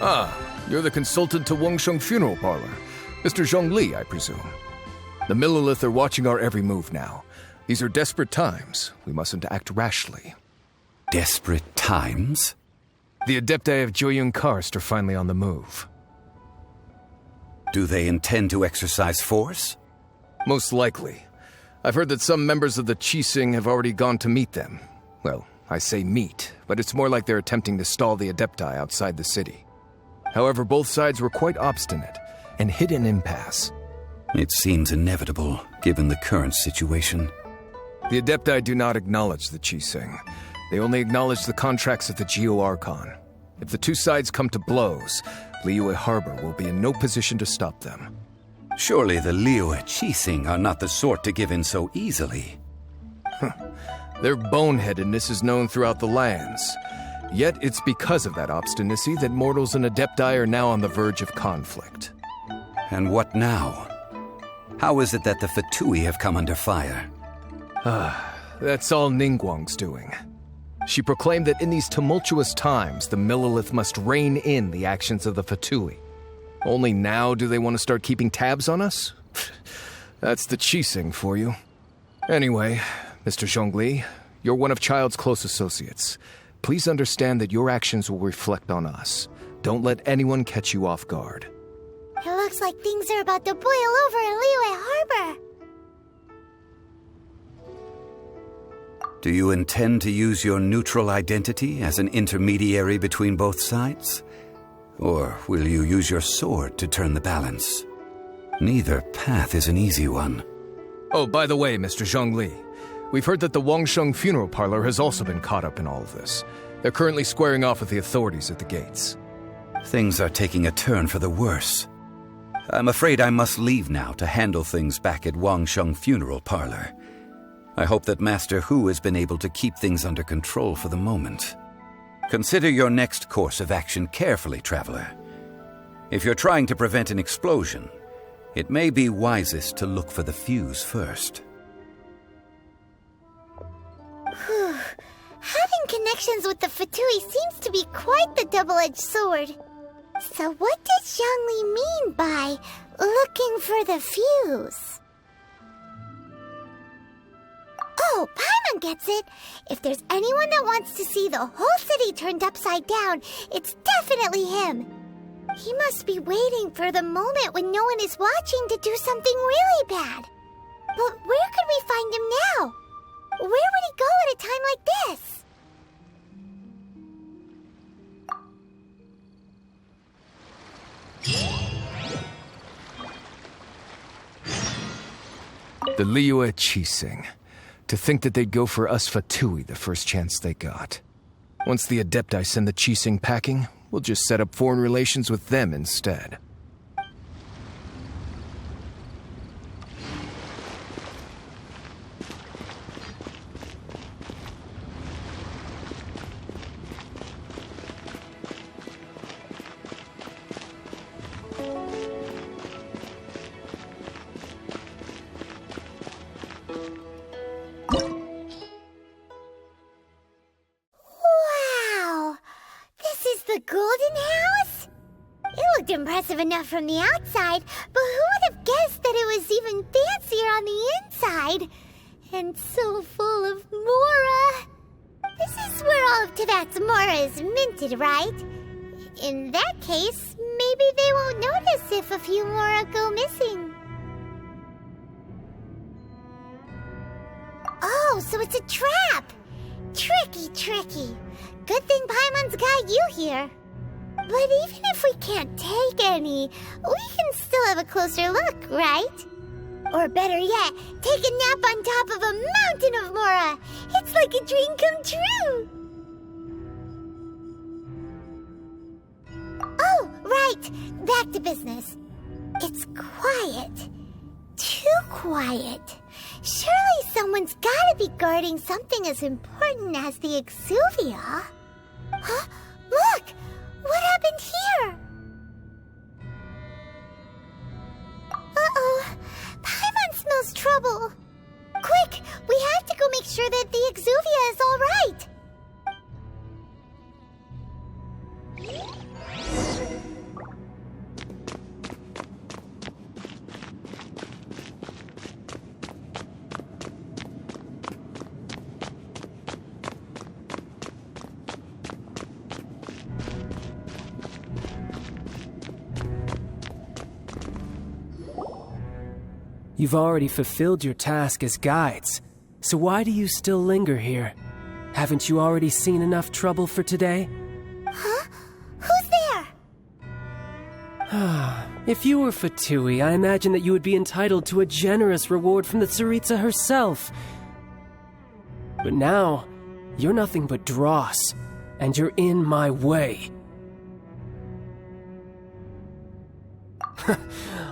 Ah, you're the consultant to Wengsheng Funeral Parlor. Mr. Zhongli, I presume. The Millilith are watching our every move now. These are desperate times. We mustn't act rashly. Desperate times? The Adepti of Joyun Karst are finally on the move. Do they intend to exercise force? Most likely. I've heard that some members of the Kaqing have already gone to meet them. Well, I say meet, but it's more like they're attempting to stall the Adepti outside the city. However, both sides were quite obstinate and hit an impasse. It seems inevitable, given the current situation. The Adepti do not acknowledge the Kaqing. They only acknowledge the contracts of the Geo Archon. If the two sides come to blows, Liyue Harbor will be in no position to stop them. Surely the Liyue Kaqing are not the sort to give in so easily. Their boneheadedness is known throughout the lands. Yet it's because of that obstinacy that mortals and Adepti are now on the verge of conflict. And what now? How is it that the Fatui have come under fire? That's all Ningguang's doing. She proclaimed that in these tumultuous times, the Millilith must rein in the actions of the Fatui. Only now do they want to start keeping tabs on us? That's the Kaqing for you. Anyway, Mr. Zhongli, you're one of Childe's close associates. Please understand that your actions will reflect on us. Don't let anyone catch you off guard. It looks like things are about to boil over in Liyue Harbor. Do you intend to use your neutral identity as an intermediary between both sides? Or will you use your sword to turn the balance? Neither path is an easy one. Oh, by the way, Mr. Zhongli, We've heard that the Wangsheng funeral parlor has also been caught up in all of this. They're currently squaring off with the authorities at the gates. Things are taking a turn for the worse. I'm afraid I must leave now to handle things back at Wangsheng funeral parlor. I hope that Master Hu has been able to keep things under control for the moment. Consider your next course of action carefully, Traveler. If you're trying to prevent an explosion, it may be wisest to look for the fuse first. Having connections with the Fatui seems to be quite the double-edged sword. So what does Zhongli mean by looking for the fuse? Oh, Paimon gets it. If there's anyone that wants to see the whole city turned upside down, it's definitely him. He must be waiting for the moment when no one is watching to do something really bad. But where could we find him now? Where would he go at a time like this? The Liyue Kaqing. To think that they'd go for us Fatui the first chance they got. Once the Adepti send the Kaqing packing, we'll just set up foreign relations with them instead. Impressive enough from the outside, but who would have guessed that it was even fancier on the inside? And so full of Mora. This is where all of Teyvat's Mora is minted, right? In that case, maybe they won't notice if a few Mora go missing. Oh, so it's a trap! Tricky, tricky. Good thing Paimon's got you here. But even if we can't take any, we can still have a closer look, right? Or better yet, take a nap on top of a mountain of Mora. It's like a dream come true. Oh, right. Back to business. It's quiet. Too quiet. Surely someone's gotta be guarding something as important as the Exuvia. Huh? Look! What happened here? Uh-oh. Paimon smells trouble. Quick, we have to go make sure that the Exuvia is all right. You've already fulfilled your task as guides, so why do you still linger here? Haven't you already seen enough trouble for today? Huh? Who's there? If you were Fatui, I imagine that you would be entitled to a generous reward from the Tsaritsa herself. But now, you're nothing but dross, and you're in my way.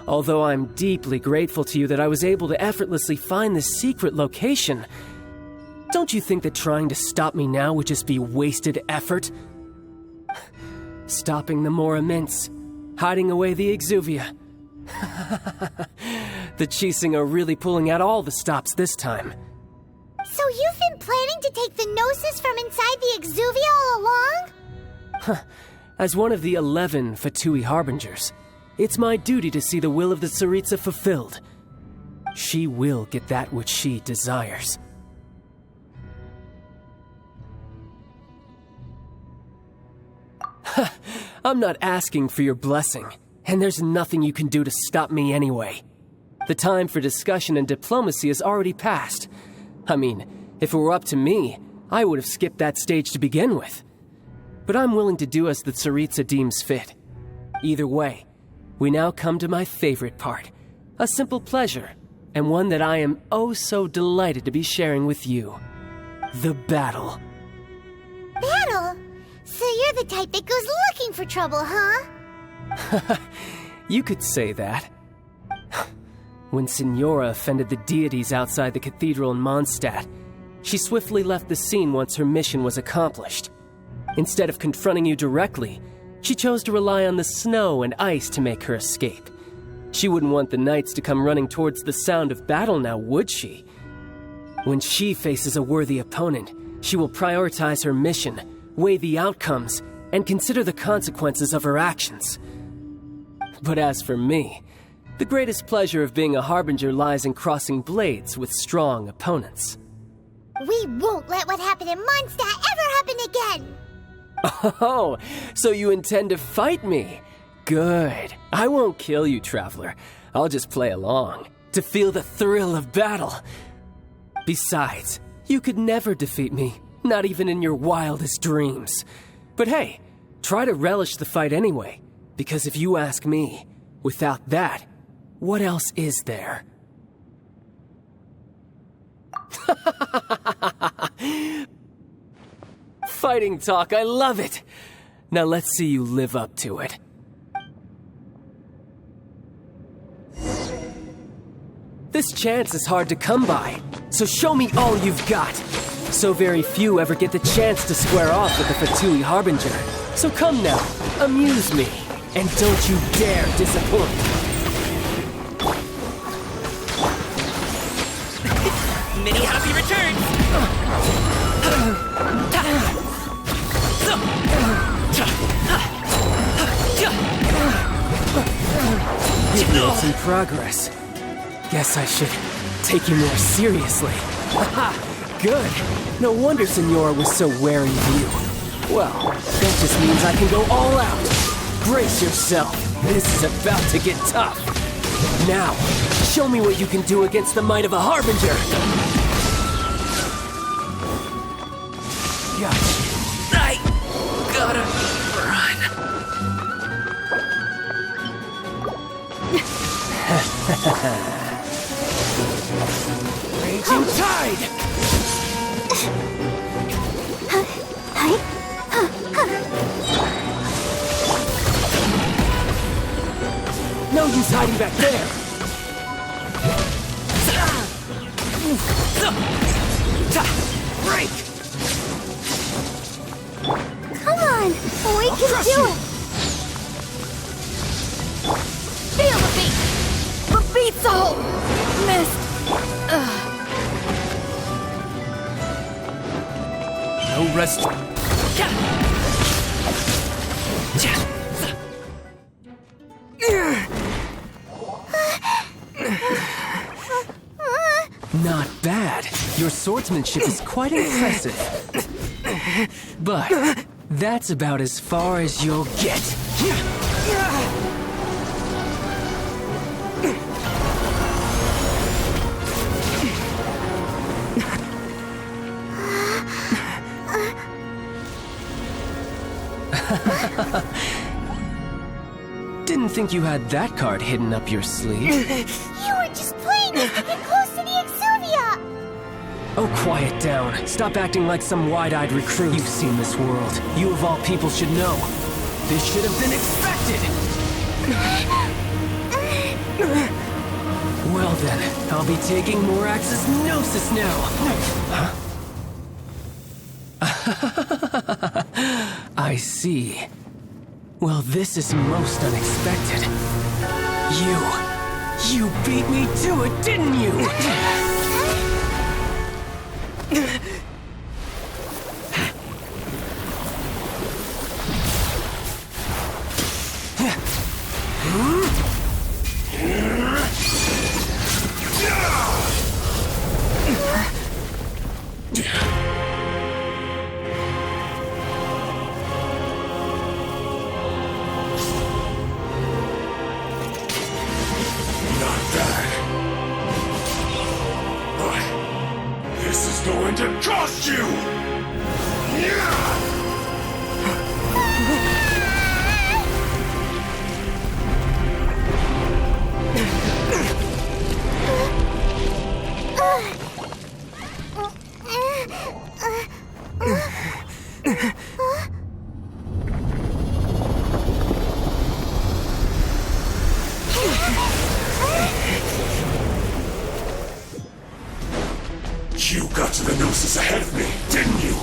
Although I'm deeply grateful to you that I was able to effortlessly find this secret location, don't you think that trying to stop me now would just be wasted effort? Stopping the Mora Mints, hiding away the Exuvia. The Kaqing are really pulling out all the stops this time. So you've been planning to take the Gnosis from inside the Exuvia all along? As one of the 11 Fatui Harbingers, it's my duty to see the will of the Tsaritsa fulfilled. She will get that which she desires. I'm not asking for your blessing, and there's nothing you can do to stop me anyway. The time for discussion and diplomacy has already passed. I mean, if it were up to me, I would have skipped that stage to begin with. But I'm willing to do as the Tsaritsa deems fit. Either way, we now come to my favorite part. A simple pleasure, and one that I am oh so delighted to be sharing with you. The battle. Battle? So you're the type that goes looking for trouble, huh? You could say that. When Signora offended the deities outside the cathedral in Mondstadt, she swiftly left the scene once her mission was accomplished. Instead of confronting you directly, she chose to rely on the snow and ice to make her escape. She wouldn't want the knights to come running towards the sound of battle now, would she? When she faces a worthy opponent, she will prioritize her mission, weigh the outcomes, and consider the consequences of her actions. But as for me, the greatest pleasure of being a harbinger lies in crossing blades with strong opponents. We won't let what happened in Mondstadt ever happen again! Oh, so you intend to fight me? Good. I won't kill you, Traveler. I'll just play along, to feel the thrill of battle. Besides, you could never defeat me, not even in your wildest dreams. But hey, try to relish the fight anyway, because if you ask me, without that, what else is there? Fighting talk, I love it! Now let's see you live up to it. This chance is hard to come by, so show me all you've got. So very few ever get the chance to square off with the Fatui Harbinger. So come now, amuse me, and don't you dare disappoint. Many happy returns! You've made some progress. Guess I should take you more seriously. Haha, good. No wonder Signora was so wary of you. Well, that just means I can go all out. Brace yourself. This is about to get tough. Now, show me what you can do against the might of a Harbinger. Gotcha. I gotta run. Raging Tide! No use hiding back there! Break! Come on! We can do it! Feel the beat! The beat's all missed! No rest. Not bad. Your swordsmanship is quite impressive. But that's about as far as you'll get. Didn't think you had that card hidden up your sleeve. You were just playing us to get close to the Exuvia! Oh, quiet down. Stop acting like some wide-eyed recruit. You've seen this world. You of all people should know. This should have been expected! Well then, I'll be taking Morax's Gnosis now. Huh? I see. Well, this is most unexpected. You beat me to it, didn't you? Going to cost you! Gnosis ahead of me, didn't you?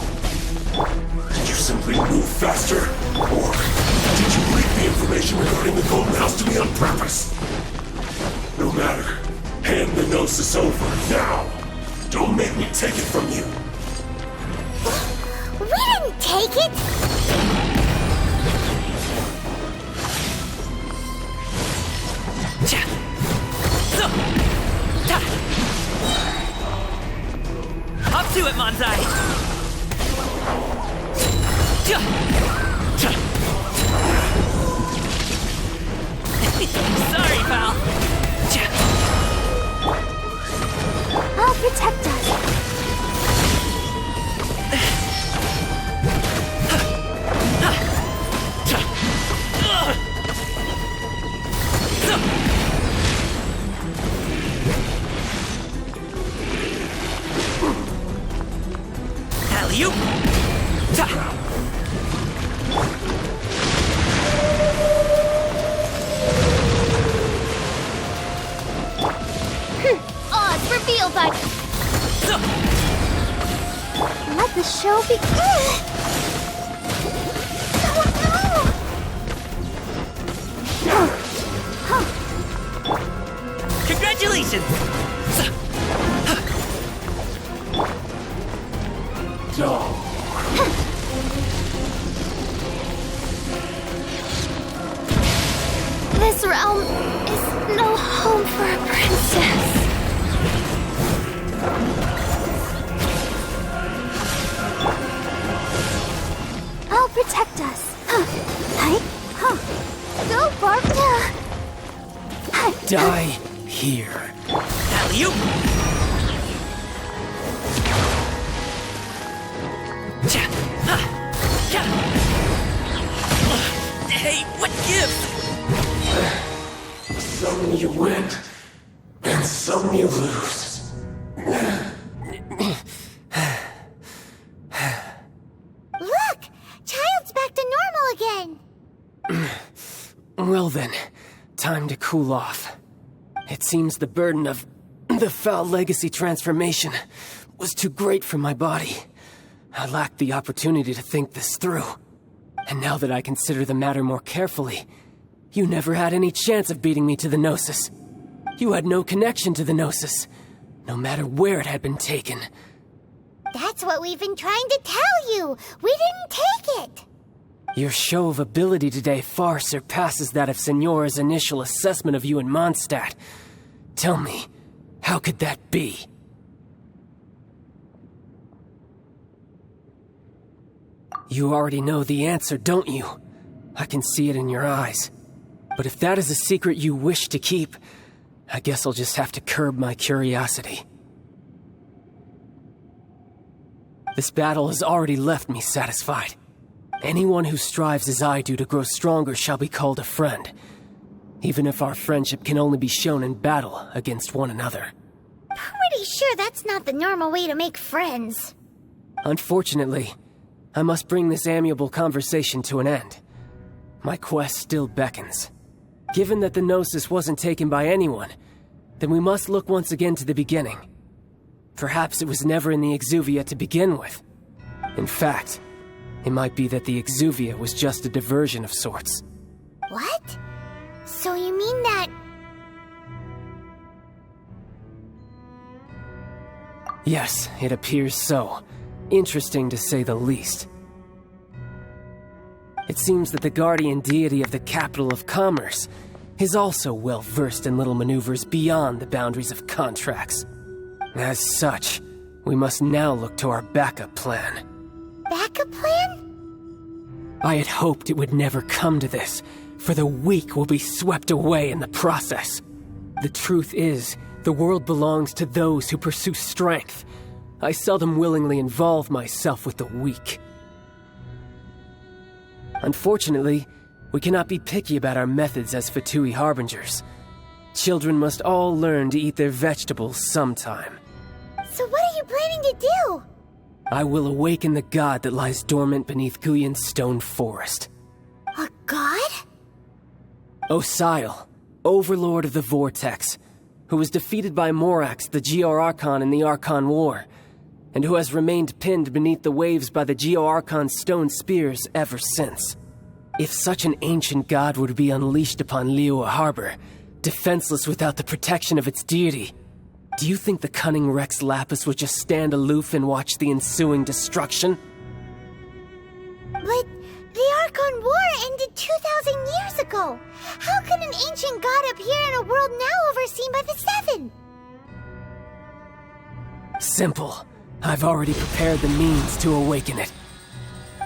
Did you simply move faster? Or did you leak the information regarding the Golden House to me on purpose? No matter. Hand the Gnosis over, now! Don't make me take it from you! We didn't take it! Up to it, Manzai! Sorry, pal! I'll protect us. Alley-oop! Odds revealed by... Let the show begin! Congratulations! This realm is no home for a princess. I'll protect us. Go, Barbara! Die here. Alley-oop! Hey, what gives? Some you win, and some you lose. Look! Childe's back to normal again! Well then, time to cool off. It seems the burden of the foul legacy transformation was too great for my body. I lacked the opportunity to think this through. And now that I consider the matter more carefully, you never had any chance of beating me to the Gnosis. You had no connection to the Gnosis, no matter where it had been taken. That's what we've been trying to tell you! We didn't take it! Your show of ability today far surpasses that of Signora's initial assessment of you in Mondstadt. Tell me, how could that be? You already know the answer, don't you? I can see it in your eyes. But if that is a secret you wish to keep, I guess I'll just have to curb my curiosity. This battle has already left me satisfied. Anyone who strives as I do to grow stronger shall be called a friend, even if our friendship can only be shown in battle against one another. Pretty sure that's not the normal way to make friends. Unfortunately, I must bring this amiable conversation to an end. My quest still beckons. Given that the Gnosis wasn't taken by anyone, then we must look once again to the beginning. Perhaps it was never in the Exuvia to begin with. In fact, it might be that the Exuvia was just a diversion of sorts. What? So you mean that... Yes, it appears so. Interesting to say the least. It seems that the guardian deity of the capital of commerce is also well versed in little maneuvers beyond the boundaries of contracts. As such, we must now look to our backup plan. Backup plan? I had hoped it would never come to this, for the weak will be swept away in the process. The truth is, the world belongs to those who pursue strength. I seldom willingly involve myself with the weak. Unfortunately, we cannot be picky about our methods as Fatui harbingers. Children must all learn to eat their vegetables sometime. So what are you planning to do? I will awaken the god that lies dormant beneath Guyon's stone forest. A god? Osile, Overlord of the Vortex, who was defeated by Morax, the Geo Archon in the Archon War. and who has remained pinned beneath the waves by the Geo Archon stone spears ever since. If such an ancient god were to be unleashed upon Liyue Harbor, defenseless without the protection of its deity, do you think the cunning Rex Lapis would just stand aloof and watch the ensuing destruction? But the Archon War ended 2,000 years ago. How can an ancient god appear in a world now overseen by the Seven? Simple. I've already prepared the means to awaken it.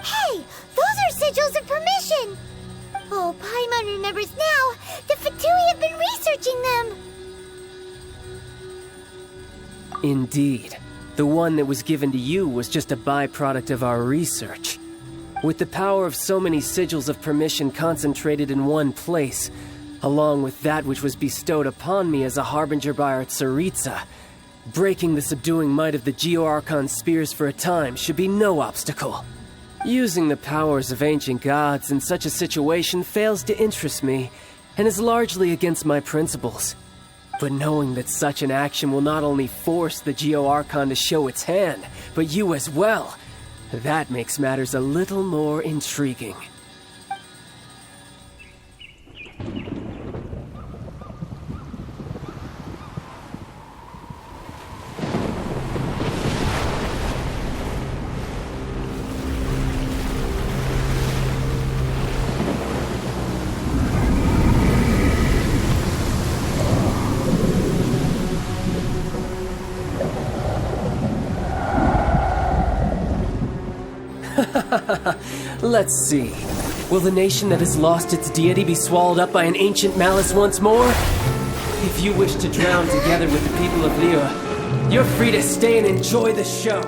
Hey, those are sigils of permission! Oh, Paimon remembers now. The Fatui have been researching them. Indeed. The one that was given to you was just a byproduct of our research. With the power of so many sigils of permission concentrated in one place, along with that which was bestowed upon me as a harbinger by our Tsaritsa, breaking the subduing might of the Geo Archon spears for a time should be no obstacle. Using the powers of ancient gods in such a situation fails to interest me, and is largely against my principles. But knowing that such an action will not only force the Geo Archon to show its hand, but you as well, that makes matters a little more intriguing. Let's see. Will the nation that has lost its deity be swallowed up by an ancient malice once more? If you wish to drown together with the people of Liyue, you're free to stay and enjoy the show.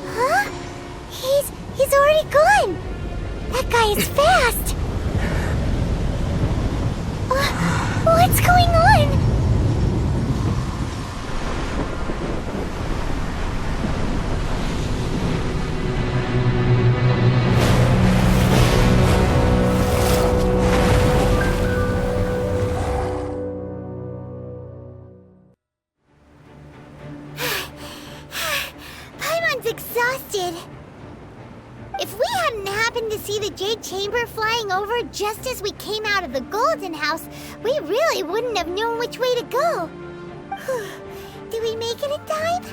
Huh? He's already gone. That guy is fast. What's going on? Exhausted. If we hadn't happened to see the Jade Chamber flying over just as we came out of the Golden House, we really wouldn't have known which way to go. Did we make it in time?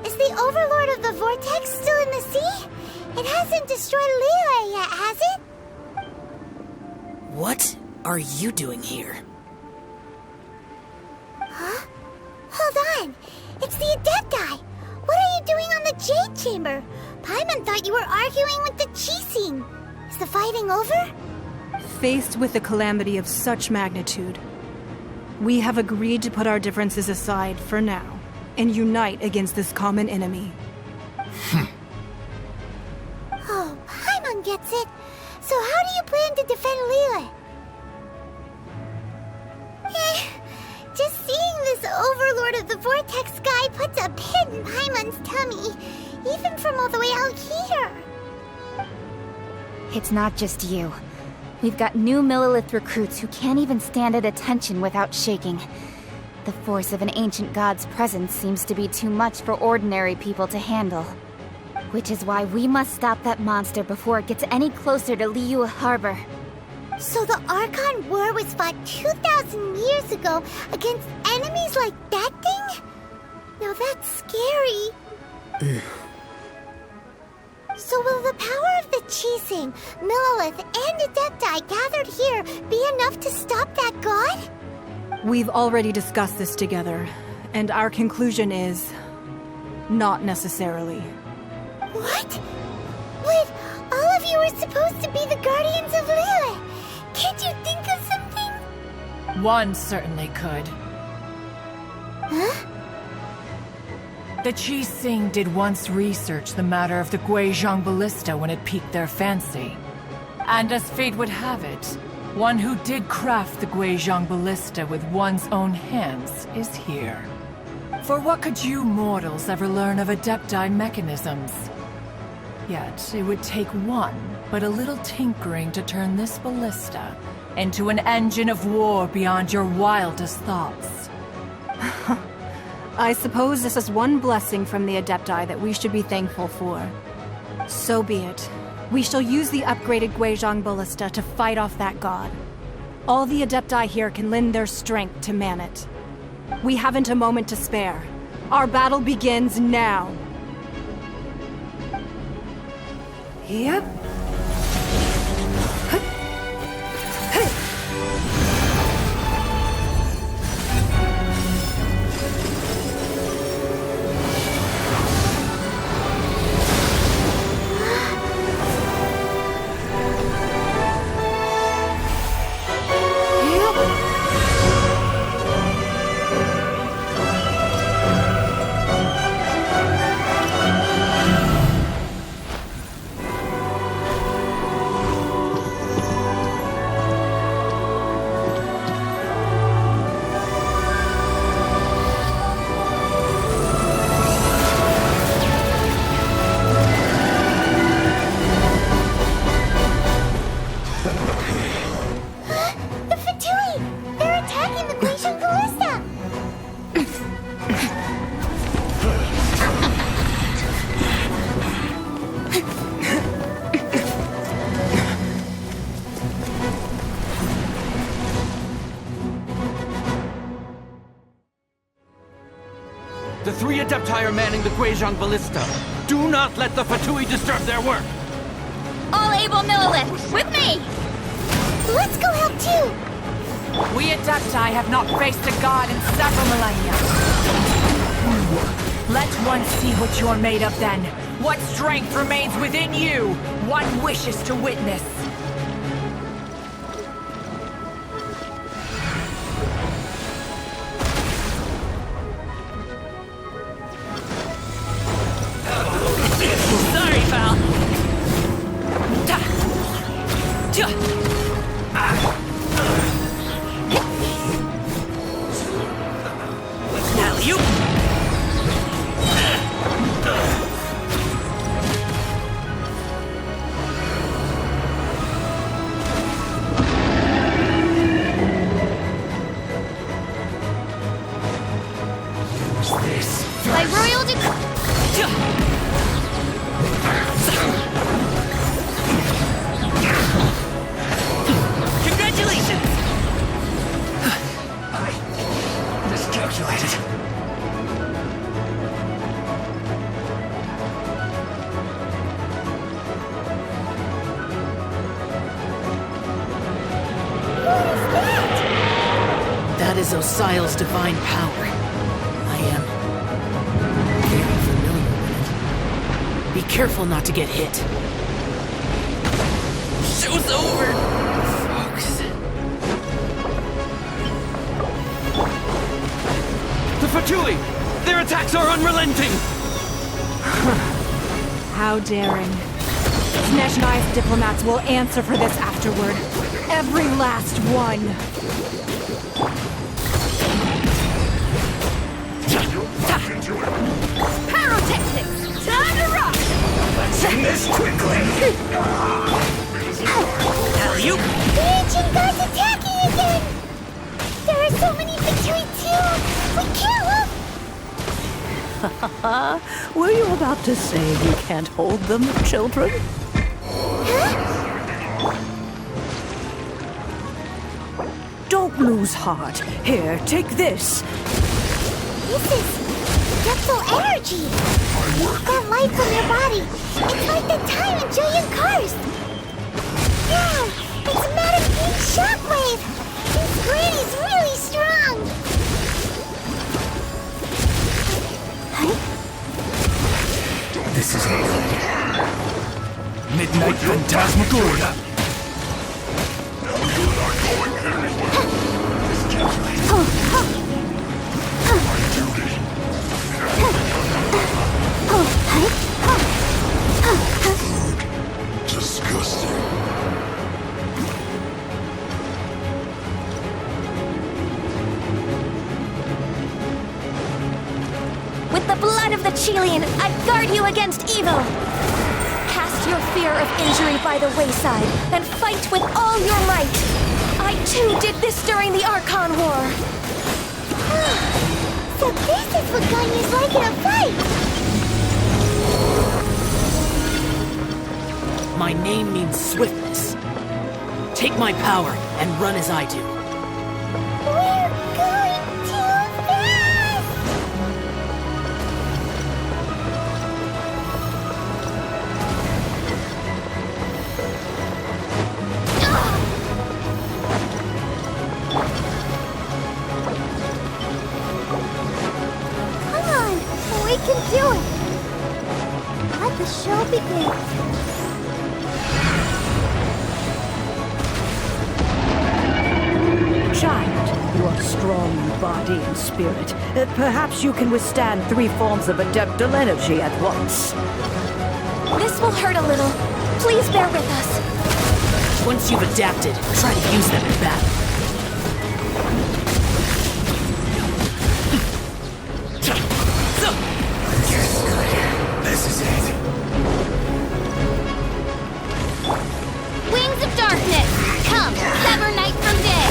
Is the Overlord of the Vortex still in the sea? It hasn't destroyed Liyue yet, has it? What are you doing here? Huh? Hold on. It's the Adepti. What are you doing on the Jade Chamber? Paimon thought you were arguing with the Kaqing. Is the fighting over? Faced with a calamity of such magnitude, we have agreed to put our differences aside for now and unite against this common enemy. Oh, Paimon gets it. So how do you plan to defend Liyue? Just seeing this Overlord of the Vortex guy puts a pit in Paimon's tummy, even from all the way out here. It's not just you. We've got new Millilith recruits who can't even stand at attention without shaking. The force of an ancient god's presence seems to be too much for ordinary people to handle. Which is why we must stop that monster before it gets any closer to Liyue Harbor. So the Archon War was fought 2,000 years ago against enemies like that thing? Now that's scary. So will the power of the Kaqing, Millilith, and Adepti gathered here be enough to stop that god? We've already discussed this together, and our conclusion is... not necessarily. What? But all of you are supposed to be the guardians of Liyue. Can't you think of something? One certainly could. Huh? The Kaqing did once research the matter of the Guizhong Ballista when it piqued their fancy. And as fate would have it, one who did craft the Guizhong Ballista with one's own hands is here. For what could you mortals ever learn of Adepti mechanisms? Yet, it would take one, but a little tinkering to turn this ballista into an engine of war beyond your wildest thoughts. I suppose this is one blessing from the Adepti that we should be thankful for. So be it. We shall use the upgraded Guizhong Ballista to fight off that god. All the Adepti here can lend their strength to man it. We haven't a moment to spare. Our battle begins now. Yep. The three Adepti are manning the Guizhong Ballista. Do not let the Fatui disturb their work! All able Millilith, with me! Let's go help too! We Adepti have not faced a god in several millennia. Let one see what you're made of then. What strength remains within you, one wishes to witness. Sorry, pal. Now you. By royal Congratulations! I miscalculated. That is Osial's divine power. I am very familiar with it. Be careful not to get hit. Show's over! Folks. The Fatui! Their attacks are unrelenting! How daring. Snezhnai's diplomats will answer for this afterward. Every last one. Pyrotechnics! Time to rock! Let's end this quickly! Now you. The ancient god's attacking again! There are so many Fatui too! We can't look! Were you about to say you can't hold them, children? Don't lose heart. Here, take this. This is Genshin energy! That light from your body! It's like the time in Julian Karst! Yeah! It's Madame Pink Shockwave! This granny's really strong! This is Midnight Phantasmagoria. disgusting. With the blood of the Chilean, I guard you against evil! Cast your fear of injury by the wayside, and fight with all your might! I too did this during the Archon War! So this is what Ganyu's like in a fight! My name means swiftness. Take my power and run as I do. We're going too fast! Come on, we can do it! Let the show begin! Child, you are strong in body and spirit. Perhaps you can withstand 3 forms of adeptal energy at once. This will hurt a little. Please bear with us. Once you've adapted, try to use them in battle. This is it. Wings of darkness! Come, sever night from day!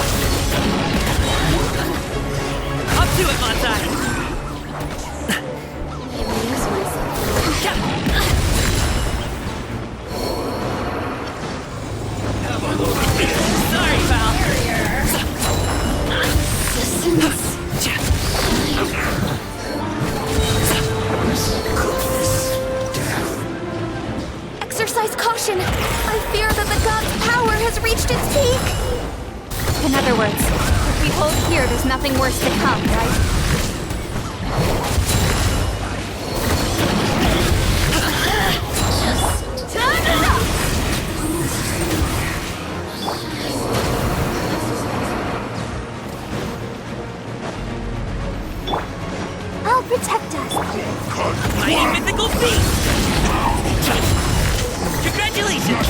Up to it, Montai! Sorry, pal. Exercise caution. I fear that the god's power has reached its peak. In other words, if we hold here, there's nothing worse to come, right? Time it up! I'll protect us. Mighty mythical beast! Congratulations!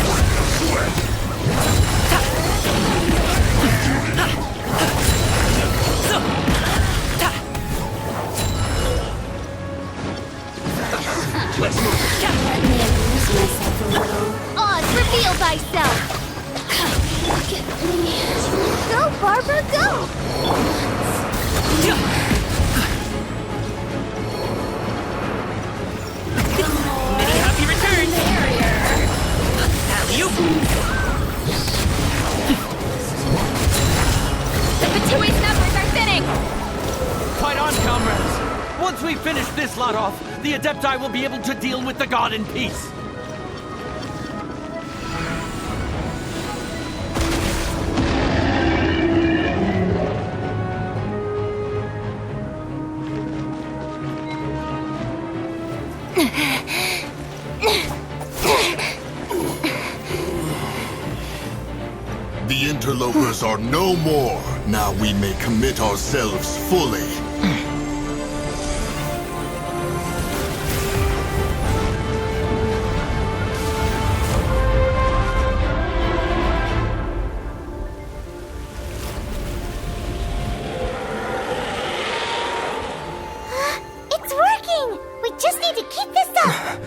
Oz, reveal thyself! Go, Barbara, go! Many happy returns! Alley-oop! The Fatui's numbers are thinning! Fight on, comrades! Once we finish this lot off, the Adepti will be able to deal with the god in peace. The interlopers are no more. Now we may commit ourselves fully. It's working! We just need to keep this up!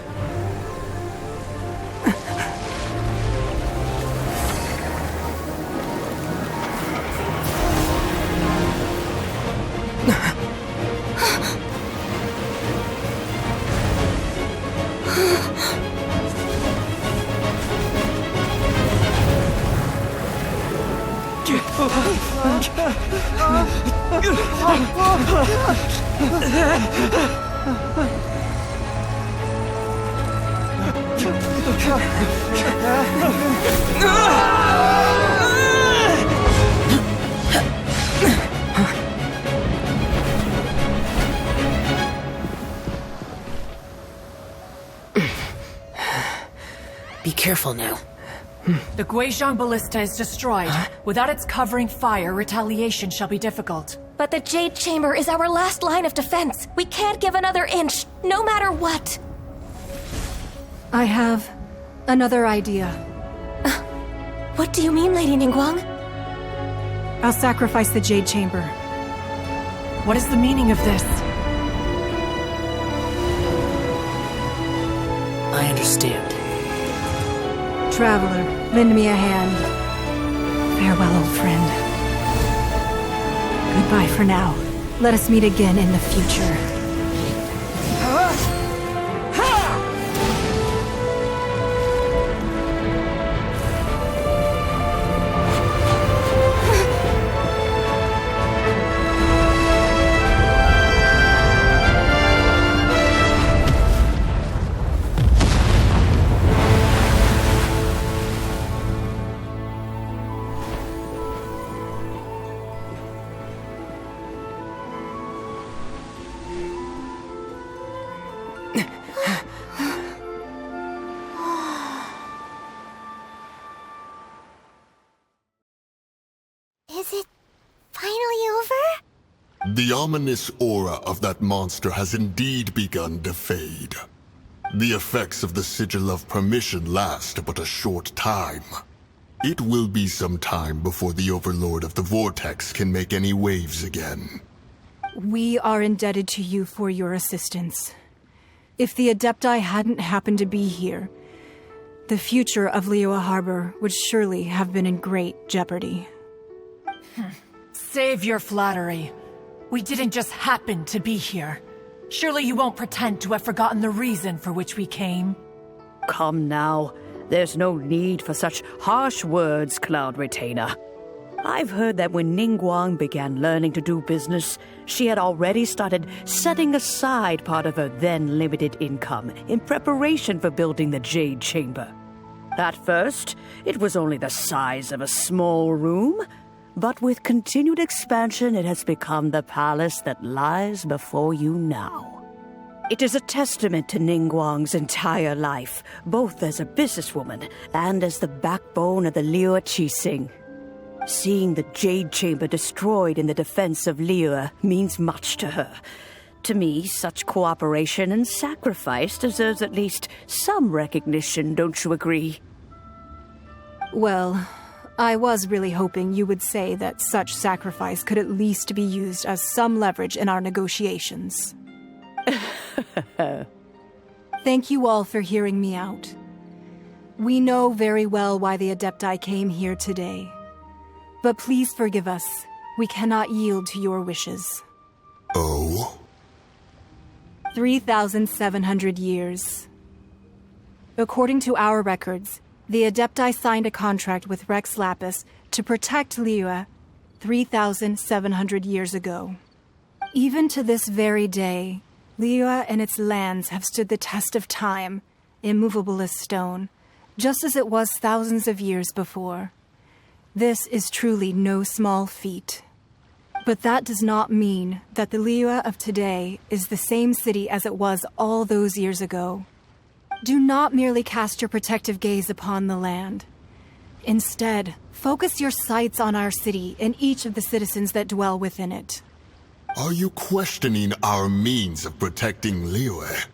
Be careful now. The Guizhong Ballista is destroyed. Without its covering fire, retaliation shall be difficult. But the Jade Chamber is our last line of defense. We can't give another inch, no matter what. I have another idea. What do you mean, Lady Ningguang? I'll sacrifice the Jade Chamber. What is the meaning of this? I understand. Traveler, lend me a hand. Farewell, old friend. Goodbye for now. Let us meet again in the future. Is it finally over? The ominous aura of that monster has indeed begun to fade. The effects of the Sigil of Permission last but a short time. It will be some time before the Overlord of the Vortex can make any waves again. We are indebted to you for your assistance. If the Adepti hadn't happened to be here, the future of Liyue Harbor would surely have been in great jeopardy. Save your flattery. We didn't just happen to be here. Surely you won't pretend to have forgotten the reason for which we came. Come now. There's no need for such harsh words, Cloud Retainer. I've heard that when Ningguang began learning to do business, she had already started setting aside part of her then limited income in preparation for building the Jade Chamber. At first, it was only the size of a small room, but with continued expansion, it has become the palace that lies before you now. It is a testament to Ningguang's entire life, both as a businesswoman and as the backbone of the Liyue Qixing. Seeing the Jade Chamber destroyed in the defense of Liyue means much to her. To me, such cooperation and sacrifice deserves at least some recognition, don't you agree? Well, I was really hoping you would say that such sacrifice could at least be used as some leverage in our negotiations. Thank you all for hearing me out. We know very well why the Adepti came here today. But please forgive us. We cannot yield to your wishes. Oh? 3,700 years. According to our records, the Adepti signed a contract with Rex Lapis to protect Liyue 3,700 years ago. Even to this very day, Liyue and its lands have stood the test of time, immovable as stone, just as it was thousands of years before. This is truly no small feat. But that does not mean that the Liyue of today is the same city as it was all those years ago. Do not merely cast your protective gaze upon the land. Instead, focus your sights on our city and each of the citizens that dwell within it. Are you questioning our means of protecting Liyue?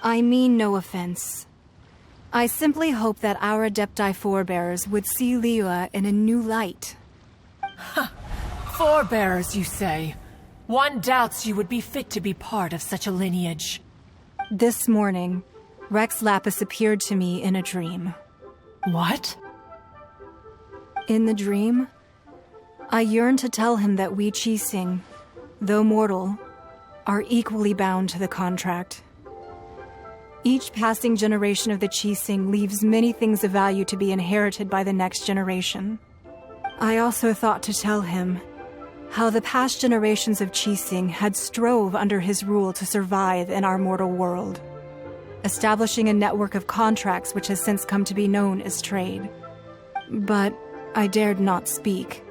I mean no offense. I simply hope that our Adepti forebears would see Liyue in a new light. Forebearers, you say? One doubts you would be fit to be part of such a lineage. This morning, Rex Lapis appeared to me in a dream. What? In the dream, I yearned to tell him that we Qixing, though mortal, are equally bound to the contract. Each passing generation of the Qixing leaves many things of value to be inherited by the next generation. I also thought to tell him how the past generations of Qixing had strove under his rule to survive in our mortal world, establishing a network of contracts which has since come to be known as trade. But I dared not speak.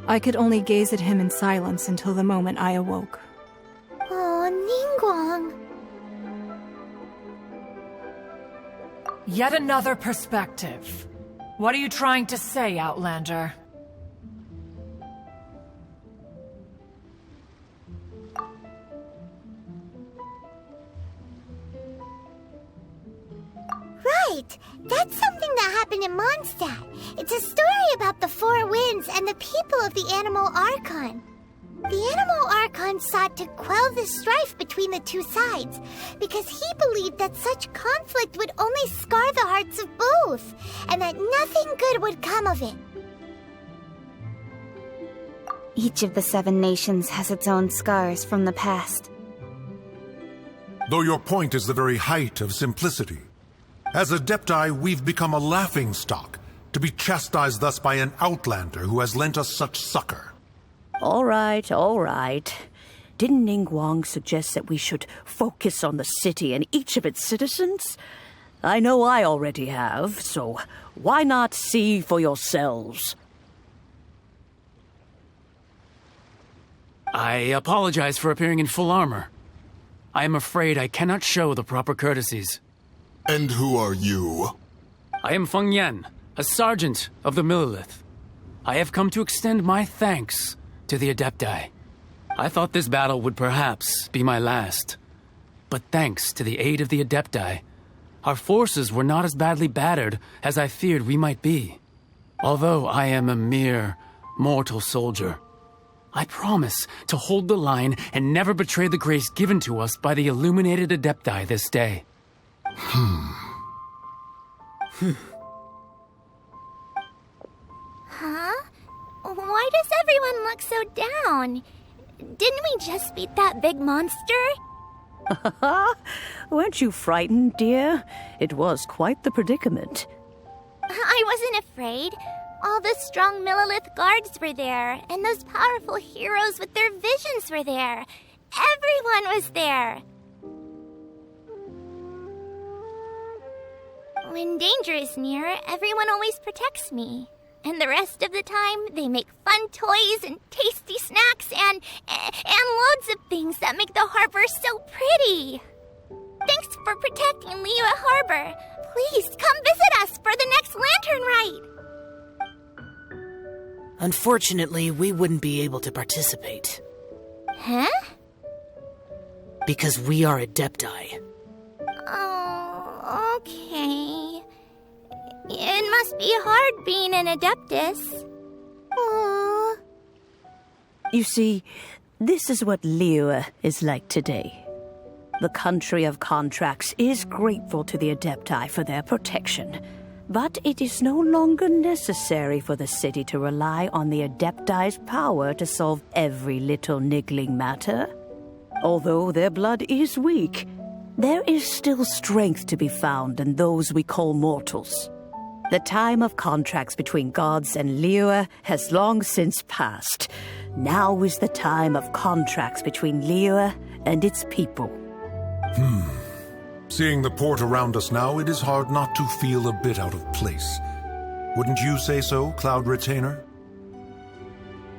I could only gaze at him in silence until the moment I awoke. Oh, Ningguang. Yet another perspective. What are you trying to say, Outlander? Right! That's something that happened in Mondstadt. It's a story about the Four Winds and the people of the Animal Archon. The Animal Archon sought to quell the strife between the two sides, because he believed that such conflict would only scar the hearts of both, and that nothing good would come of it. Each of the 7 nations has its own scars from the past. Though your point is the very height of simplicity. As Adepti, we've become a laughingstock, to be chastised thus by an outlander who has lent us such succor. All right, all right. Didn't Ningguang suggest that we should focus on the city and each of its citizens? I know I already have, so why not see for yourselves? I apologize for appearing in full armor. I am afraid I cannot show the proper courtesies. And who are you? I am Feng Yan, a sergeant of the Millelith. I have come to extend my thanks to the Adepti. I thought this battle would perhaps be my last. But thanks to the aid of the Adepti, our forces were not as badly battered as I feared we might be. Although I am a mere mortal soldier, I promise to hold the line and never betray the grace given to us by the illuminated Adepti this day. Huh? Why does everyone look so down? Didn't we just beat that big monster? Weren't you frightened, dear? It was quite the predicament. I wasn't afraid. All the strong Millelith guards were there, and those powerful heroes with their visions were there. Everyone was there. When danger is near, everyone always protects me. And the rest of the time, they make fun toys and tasty snacks and loads of things that make the harbor so pretty. Thanks for protecting Liyue Harbor. Please come visit us for the next lantern rite. Unfortunately, we wouldn't be able to participate. Huh? Because we are Adepti. Oh, okay. It must be hard being an Adeptus. Aww. You see, this is what Liyue is like today. The country of contracts is grateful to the Adepti for their protection, but it is no longer necessary for the city to rely on the Adepti's power to solve every little niggling matter. Although their blood is weak, there is still strength to be found in those we call mortals. The time of contracts between gods and Liyue has long since passed. Now is the time of contracts between Liyue and its people. Seeing the port around us now, it is hard not to feel a bit out of place. Wouldn't you say so, Cloud Retainer?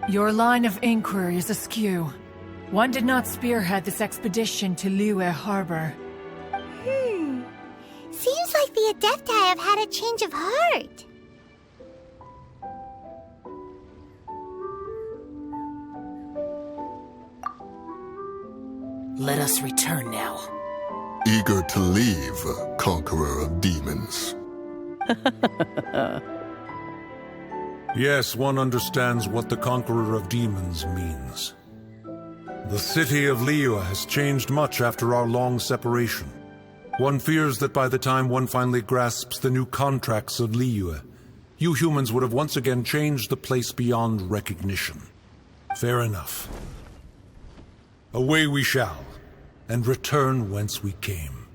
Your line of inquiry is askew. One did not spearhead this expedition to Liyue Harbor. Seems like the Adepti have had a change of heart. Let us return now. Eager to leave, Conqueror of Demons. Yes, one understands what the Conqueror of Demons means. The city of Liyue has changed much after our long separation. One fears that by the time one finally grasps the new contracts of Liyue, you humans would have once again changed the place beyond recognition. Fair enough. Away we shall, and return whence we came.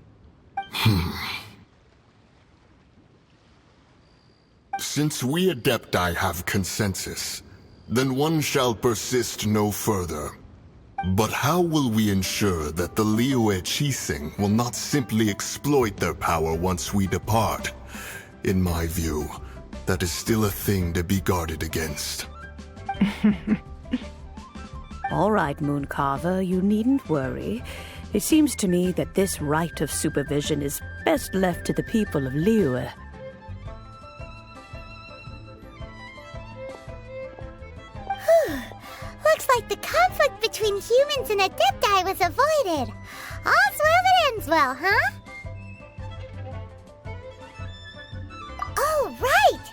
Since we Adepti have consensus, then one shall persist no further. But how will we ensure that the Liyue Kaqing will not simply exploit their power once we depart? In my view, that is still a thing to be guarded against. All right, Mooncarver, you needn't worry. It seems to me that this right of supervision is best left to the people of Liyue. Looks like the conflict between humans and Adepti was avoided. All's well that ends well, huh? Oh, right!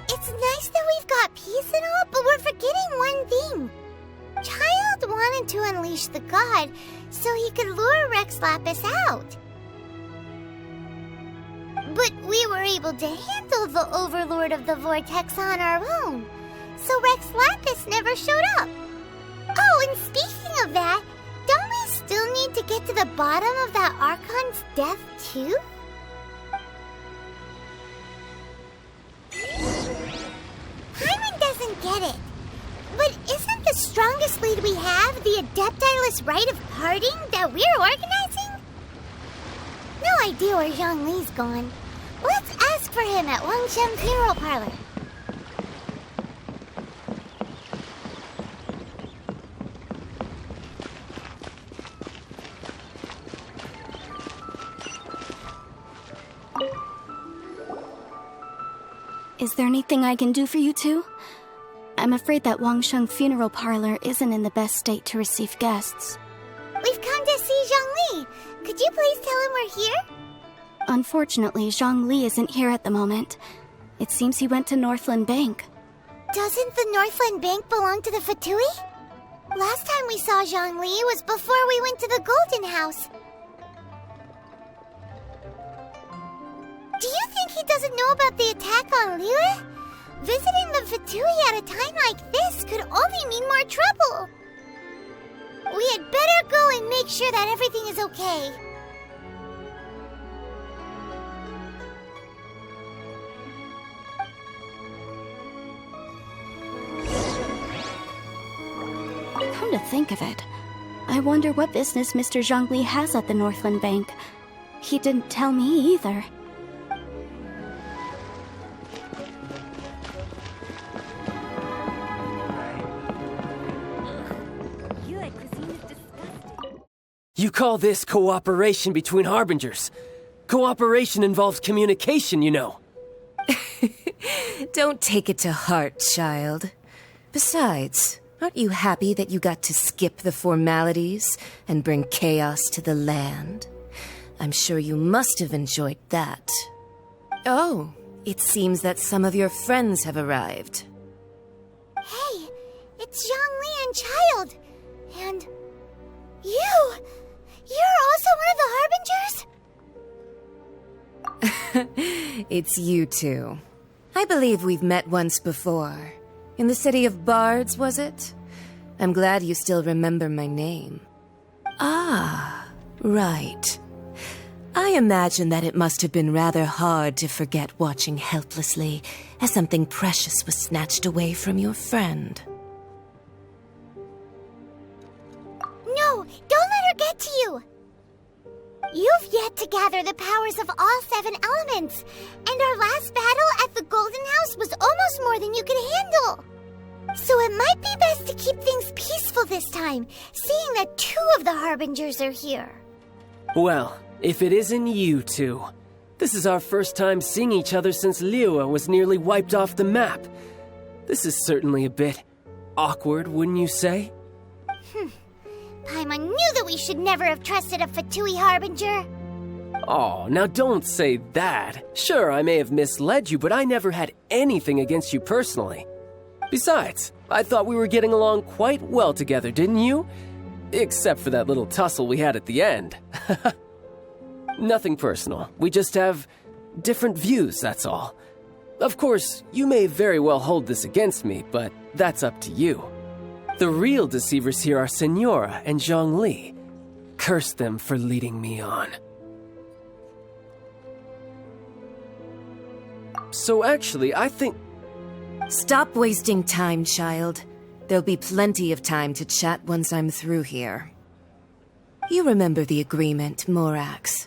It's nice that we've got peace and all, but we're forgetting one thing. Childe wanted to unleash the god so he could lure Rex Lapis out. But we were able to handle the Overlord of the Vortex on our own, so Rex Lapis never showed up. Oh, and speaking of that, don't we still need to get to the bottom of that Archon's death, too? Paimon doesn't get it. But isn't the strongest lead we have the Adeptiless Rite of Parting that we're organizing? No idea where Zhongli's gone. Let's ask for him at Wangshen Funeral Parlor. Is there anything I can do for you two? I'm afraid that Wangshen Funeral Parlor isn't in the best state to receive guests. We've come to see Zhongli. Could you please tell him we're here? Unfortunately, Zhongli isn't here at the moment. It seems he went to Northland Bank. Doesn't the Northland Bank belong to the Fatui? Last time we saw Zhongli was before we went to the Golden House. Do you think he doesn't know about the attack on Liyue? Visiting the Fatui at a time like this could only mean more trouble. We had better go and make sure that everything is okay. Come to think of it, I wonder what business Mr. Zhongli has at the Northland Bank. He didn't tell me either. You call this cooperation between Harbingers? Cooperation involves communication, you know. Don't take it to heart, child. Besides, aren't you happy that you got to skip the formalities and bring chaos to the land? I'm sure you must have enjoyed that. Oh, it seems that some of your friends have arrived. Hey, it's Zhongli and Childe. And you! You're also one of the Harbingers? It's you two. I believe we've met once before. In the city of Bards, was it? I'm glad you still remember my name. Ah, right. I imagine that it must have been rather hard to forget watching helplessly as something precious was snatched away from your friend. No, don't let her get to you! You've yet to gather the powers of all 7 elements, and our last battle at the Golden House was almost more than you could handle. So it might be best to keep things peaceful this time, seeing that 2 of the Harbingers are here. Well, if it isn't you two. This is our first time seeing each other since Liyue was nearly wiped off the map. This is certainly a bit awkward, wouldn't you say? Paimon knew that we should never have trusted a Fatui Harbinger. Oh, now don't say that. Sure, I may have misled you, but I never had anything against you personally. Besides, I thought we were getting along quite well together, didn't you? Except for that little tussle we had at the end. Nothing personal. We just have different views, that's all. Of course, you may very well hold this against me, but that's up to you. The real deceivers here are Senora and Zhongli. Curse them for leading me on. So actually, I think... Stop wasting time, child. There'll be plenty of time to chat once I'm through here. You remember the agreement, Morax.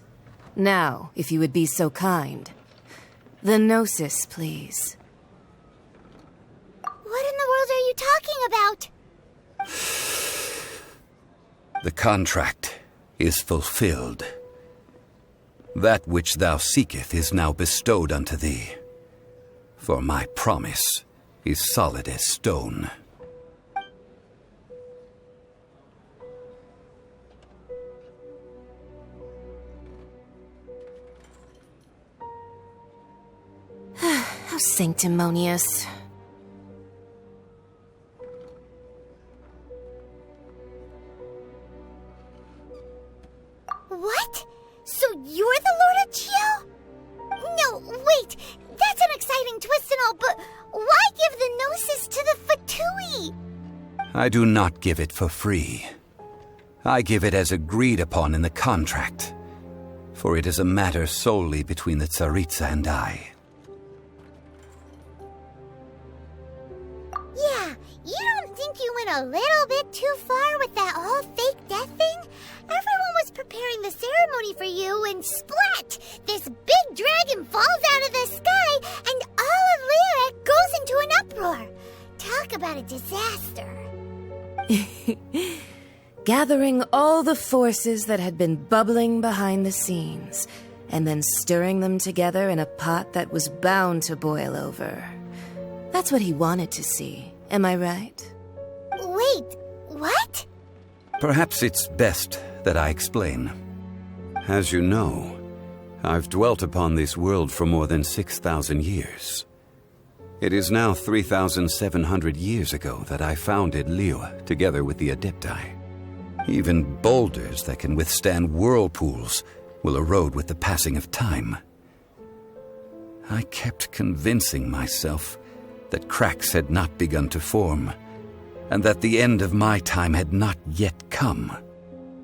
Now, if you would be so kind. The Gnosis, please. What in the world are you talking about? The contract is fulfilled. That which thou seeketh is now bestowed unto thee. For my promise is solid as stone. How sanctimonious. What? So you're the Lord of Geo? No, wait. That's an exciting twist and all, but why give the Gnosis to the Fatui? I do not give it for free. I give it as agreed upon in the contract, for it is a matter solely between the Tsaritsa and I. Yeah, you don't think you went a little bit too far with that whole fake death thing? Everyone was preparing the ceremony for you, and splat! This big dragon falls out of the sky, and all of Liyue goes into an uproar. Talk about a disaster. Gathering all the forces that had been bubbling behind the scenes, and then stirring them together in a pot that was bound to boil over. That's what he wanted to see, am I right? Wait, what? Perhaps it's best that I explain. As you know, I've dwelt upon this world for more than 6,000 years. It is now 3,700 years ago that I founded Liyue together with the Adepti. Even boulders that can withstand whirlpools will erode with the passing of time. I kept convincing myself that cracks had not begun to form, and that the end of my time had not yet come.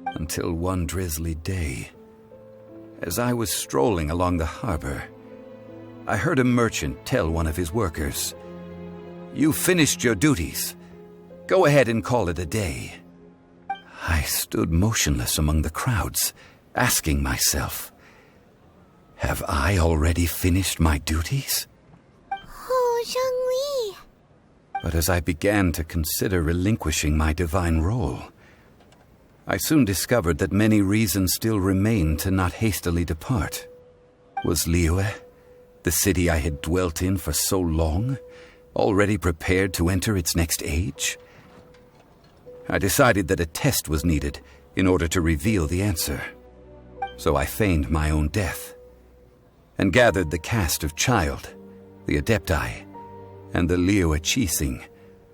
Until one drizzly day, as I was strolling along the harbor, I heard a merchant tell one of his workers, "You finished your duties. Go ahead and call it a day." I stood motionless among the crowds, asking myself, have I already finished my duties? Oh, Zhongli. But as I began to consider relinquishing my divine role, I soon discovered that many reasons still remained to not hastily depart. Was Liyue, the city I had dwelt in for so long, already prepared to enter its next age? I decided that a test was needed in order to reveal the answer. So I feigned my own death, and gathered the cast of Childe, the Adepti, and the Liyue Kaqing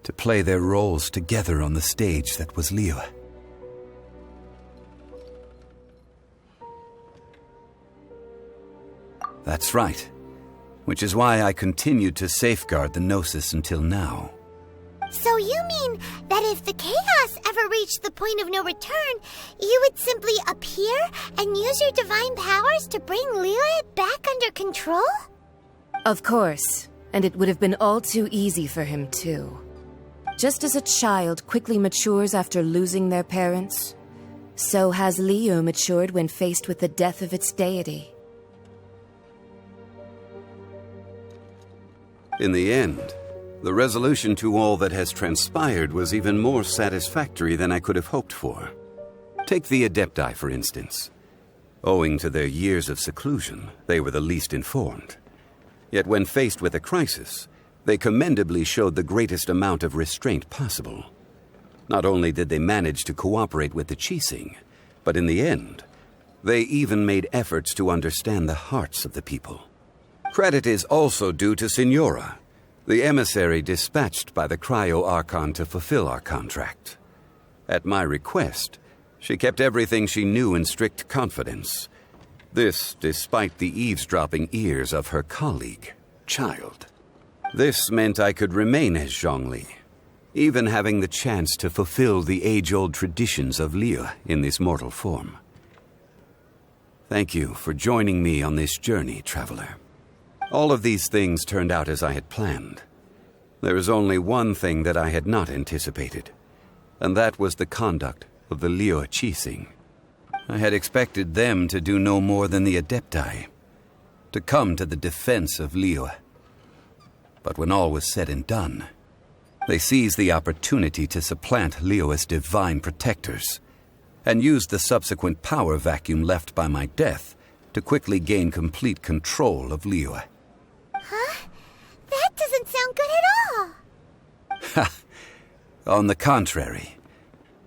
to play their roles together on the stage that was Liyue. That's right, which is why I continued to safeguard the Gnosis until now. So you mean that if the chaos ever reached the point of no return, you would simply appear and use your divine powers to bring Liyue back under control? Of course, and it would have been all too easy for him too. Just as a child quickly matures after losing their parents, so has Liyue matured when faced with the death of its deity. In the end, the resolution to all that has transpired was even more satisfactory than I could have hoped for. Take the Adepti, for instance. Owing to their years of seclusion, they were the least informed. Yet when faced with a crisis, they commendably showed the greatest amount of restraint possible. Not only did they manage to cooperate with the Kaqing, but in the end, they even made efforts to understand the hearts of the people. Credit is also due to Signora, the emissary dispatched by the Geo Archon to fulfill our contract. At my request, she kept everything she knew in strict confidence. This despite the eavesdropping ears of her colleague, Childe. This meant I could remain as Zhongli, even having the chance to fulfill the age-old traditions of Liyue in this mortal form. Thank you for joining me on this journey, traveler. All of these things turned out as I had planned. There is only one thing that I had not anticipated, and that was the conduct of the Liyue Kaqing. I had expected them to do no more than the Adepti, to come to the defense of Liyue. But when all was said and done, they seized the opportunity to supplant Liyue's divine protectors, and used the subsequent power vacuum left by my death to quickly gain complete control of Liyue. Huh? That doesn't sound good at all. Ha! On the contrary,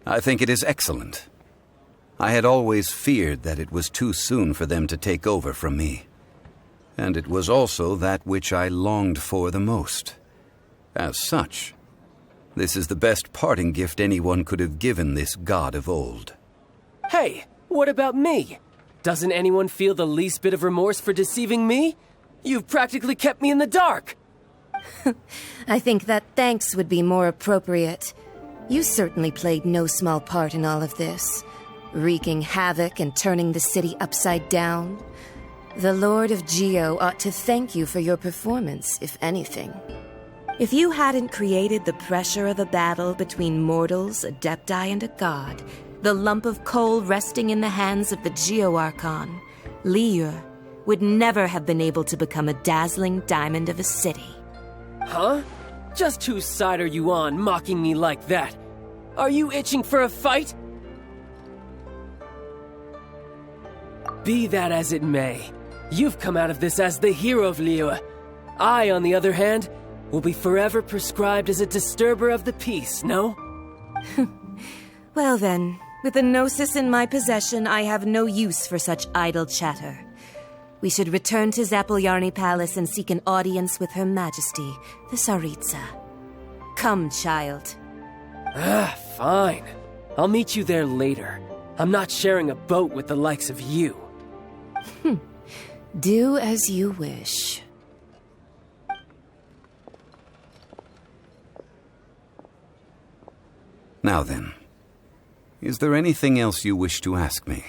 I think it is excellent. I had always feared that it was too soon for them to take over from me. And it was also that which I longed for the most. As such, this is the best parting gift anyone could have given this god of old. Hey, what about me? Doesn't anyone feel the least bit of remorse for deceiving me? You've practically kept me in the dark. I think that thanks would be more appropriate. You certainly played no small part in all of this, wreaking havoc and turning the city upside down. The Lord of Geo ought to thank you for your performance, if anything. If you hadn't created the pressure of a battle between mortals, adepti, and a god, the lump of coal resting in the hands of the Geo Archon, Liyue, would never have been able to become a dazzling diamond of a city. Huh? Just whose side are you on, mocking me like that? Are you itching for a fight? Be that as it may, you've come out of this as the hero of Liyue. I, on the other hand, will be forever prescribed as a disturber of the peace, no? Well then, with the Gnosis in my possession, I have no use for such idle chatter. We should return to Zapoljarny Palace and seek an audience with Her Majesty, the Tsaritsa. Come, child. Fine. I'll meet you there later. I'm not sharing a boat with the likes of you. Do as you wish. Now then, is there anything else you wish to ask me?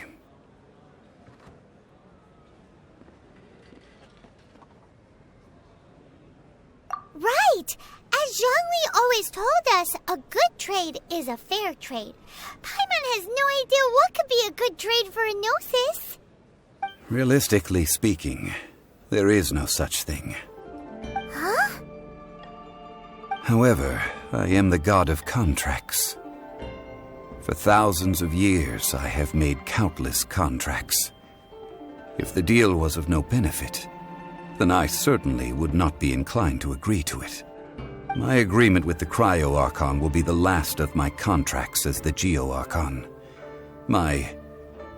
Right! As Zhongli always told us, a good trade is a fair trade. Paimon has no idea what could be a good trade for a Gnosis. Realistically speaking, there is no such thing. Huh? However, I am the god of contracts. For thousands of years, I have made countless contracts. If the deal was of no benefit, then I certainly would not be inclined to agree to it. My agreement with the Cryo Archon will be the last of my contracts as the Geo Archon. My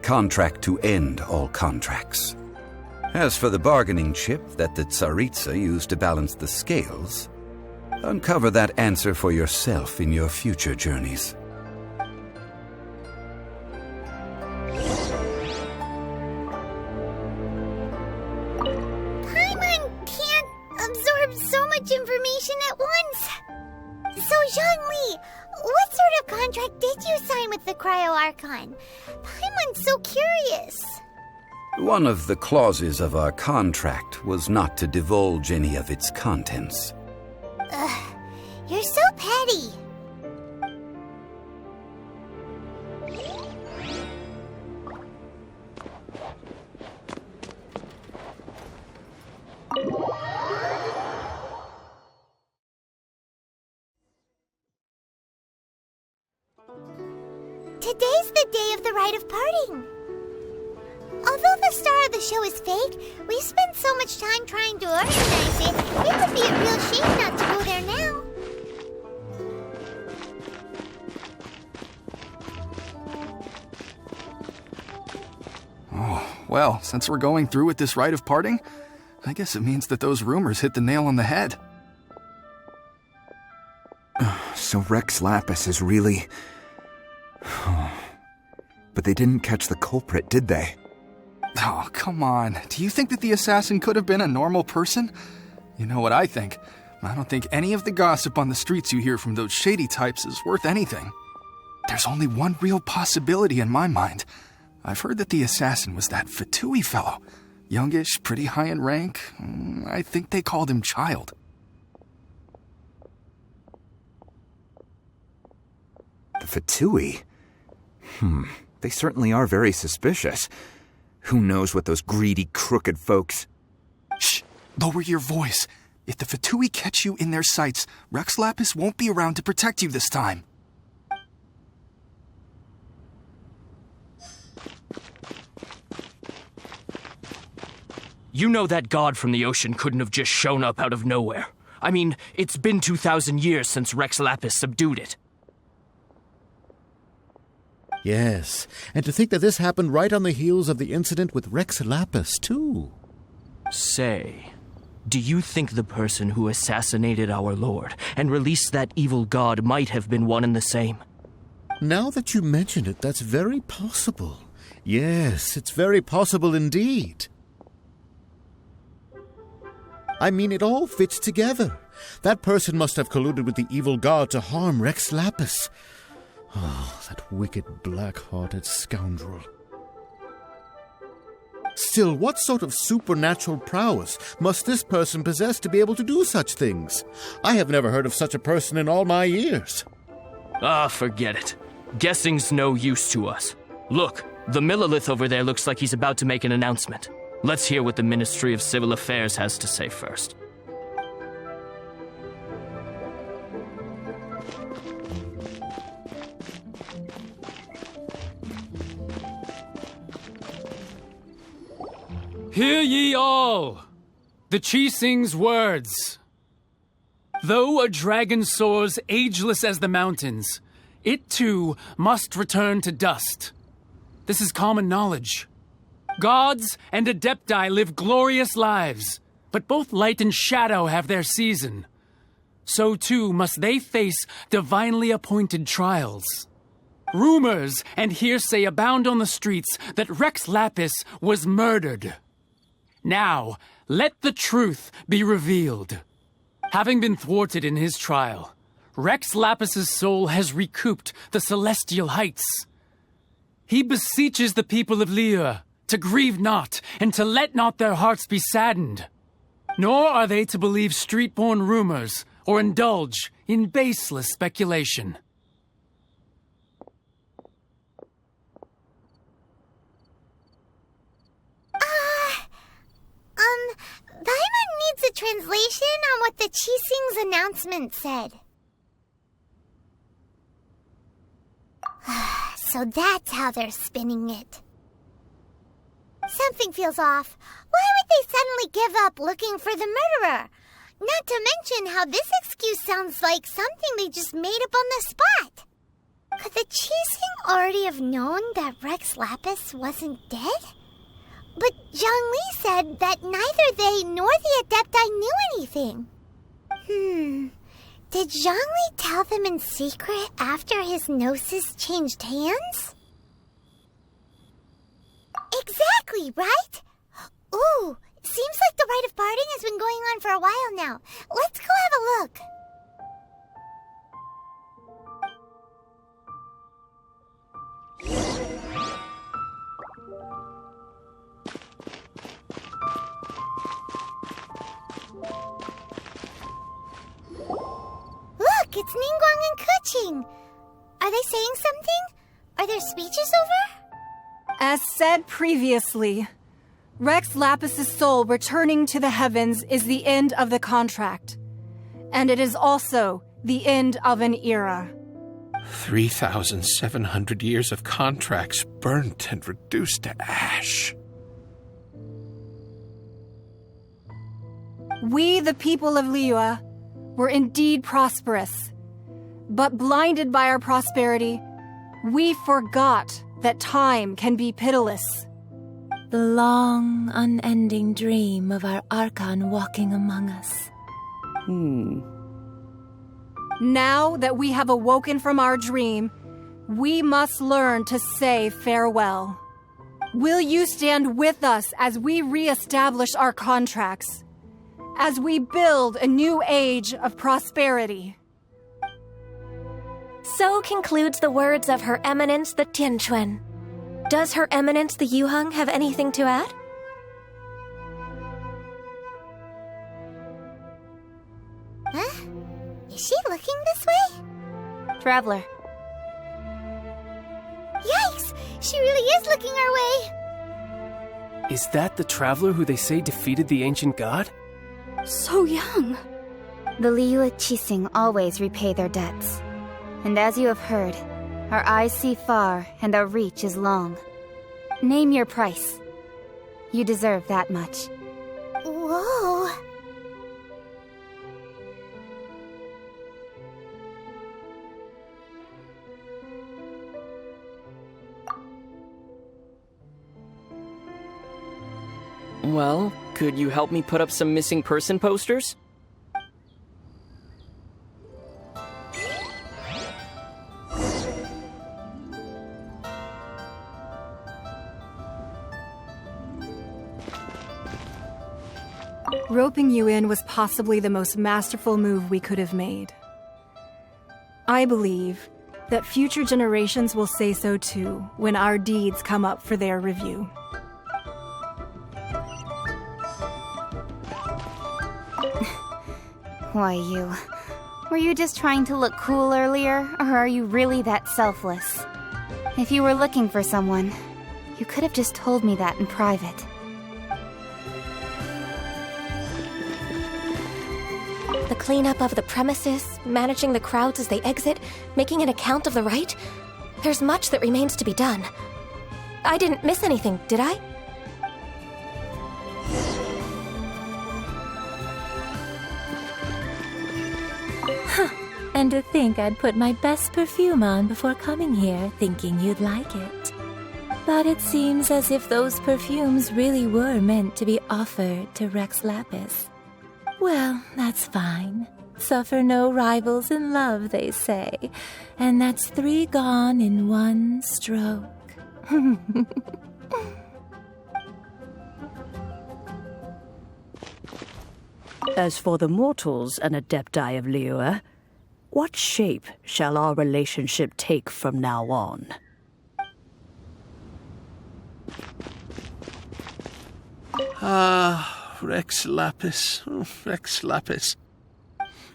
contract to end all contracts. As for the bargaining chip that the Tsaritsa used to balance the scales, uncover that answer for yourself in your future journeys. Information at once. So, Zhongli, what sort of contract did you sign with the Cryo Archon? Paimon's so curious. One of the clauses of our contract was not to divulge any of its contents. You're so petty. Today's the day of the Rite of Parting. Although the star of the show is fake, we spent so much time trying to organize it, it would be a real shame not to go there now. Oh, well, since we're going through with this Rite of Parting, I guess it means that those rumors hit the nail on the head. So Rex Lapis is really... But they didn't catch the culprit, did they? Oh, come on. Do you think that the assassin could have been a normal person? You know what I think. I don't think any of the gossip on the streets you hear from those shady types is worth anything. There's only one real possibility in my mind. I've heard that the assassin was that Fatui fellow. Youngish, pretty high in rank. I think they called him Childe. The Fatui? They certainly are very suspicious. Who knows what those greedy, crooked folks... Shh! Lower your voice. If the Fatui catch you in their sights, Rex Lapis won't be around to protect you this time. You know that god from the ocean couldn't have just shown up out of nowhere. I mean, it's been 2,000 years since Rex Lapis subdued it. Yes, and to think that this happened right on the heels of the incident with Rex Lapis, too. Say, do you think the person who assassinated our lord and released that evil god might have been one and the same? Now that you mention it, that's very possible. Yes, it's very possible indeed. I mean, it all fits together. That person must have colluded with the evil god to harm Rex Lapis. Oh, that wicked, black-hearted scoundrel. Still, what sort of supernatural prowess must this person possess to be able to do such things? I have never heard of such a person in all my years. Ah, forget it. Guessing's no use to us. Look, the Millelith over there looks like he's about to make an announcement. Let's hear what the Ministry of Civil Affairs has to say first. Hear ye all! The Kaqing's words. Though a dragon soars ageless as the mountains, it too must return to dust. This is common knowledge. Gods and Adepti live glorious lives, but both light and shadow have their season. So too must they face divinely appointed trials. Rumors and hearsay abound on the streets that Rex Lapis was murdered. Now, let the truth be revealed. Having been thwarted in his trial, Rex Lapis's soul has recouped the celestial heights. He beseeches the people of Liyue to grieve not and to let not their hearts be saddened. Nor are they to believe street-born rumors or indulge in baseless speculation. Paimon needs a translation on what the Kaqing's announcement said. So that's how they're spinning it. Something feels off. Why would they suddenly give up looking for the murderer? Not to mention how this excuse sounds like something they just made up on the spot. Could the Kaqing already have known that Rex Lapis wasn't dead? But Zhongli said that neither they nor the Adepti knew anything. Did Zhongli tell them in secret after his gnosis changed hands? Exactly, right? Ooh, seems like the Rite of Parting has been going on for a while now. Let's go have a look. Look, it's Ningguang and Kaqing. Are they saying something? Are their speeches over? As said previously, Rex Lapis's soul returning to the heavens is the end of the contract. And it is also the end of an era. 3,700 years of contracts burnt and reduced to ash. We, the people of Liyue, were indeed prosperous. But blinded by our prosperity, we forgot that time can be pitiless. The long, unending dream of our Archon walking among us. Now that we have awoken from our dream, we must learn to say farewell. Will you stand with us as we re-establish our contracts? As we build a new age of prosperity? So concludes the words of Her Eminence the Tianquan. Does Her Eminence the Yuheng have anything to add? Huh? Is she looking this way? Traveler. Yikes! She really is looking our way! Is that the traveler who they say defeated the ancient god? So young. The Liyue Kaqing always repay their debts. And as you have heard, our eyes see far and our reach is long. Name your price. You deserve that much. Whoa! Well, could you help me put up some missing person posters? Roping you in was possibly the most masterful move we could have made. I believe that future generations will say so too when our deeds come up for their review. Why, were you just trying to look cool earlier, or are you really that selfless? If you were looking for someone, you could have just told me that in private. The cleanup of the premises, managing the crowds as they exit, making an account of the rite. There's much that remains to be done. I didn't miss anything, did I? And to think I'd put my best perfume on before coming here, thinking you'd like it. But it seems as if those perfumes really were meant to be offered to Rex Lapis. Well, that's fine. Suffer no rivals in love, they say. And that's 3 gone in 1 stroke. As for the mortals and Adepti of Liyue, what shape shall our relationship take from now on? Rex Lapis. Rex Lapis.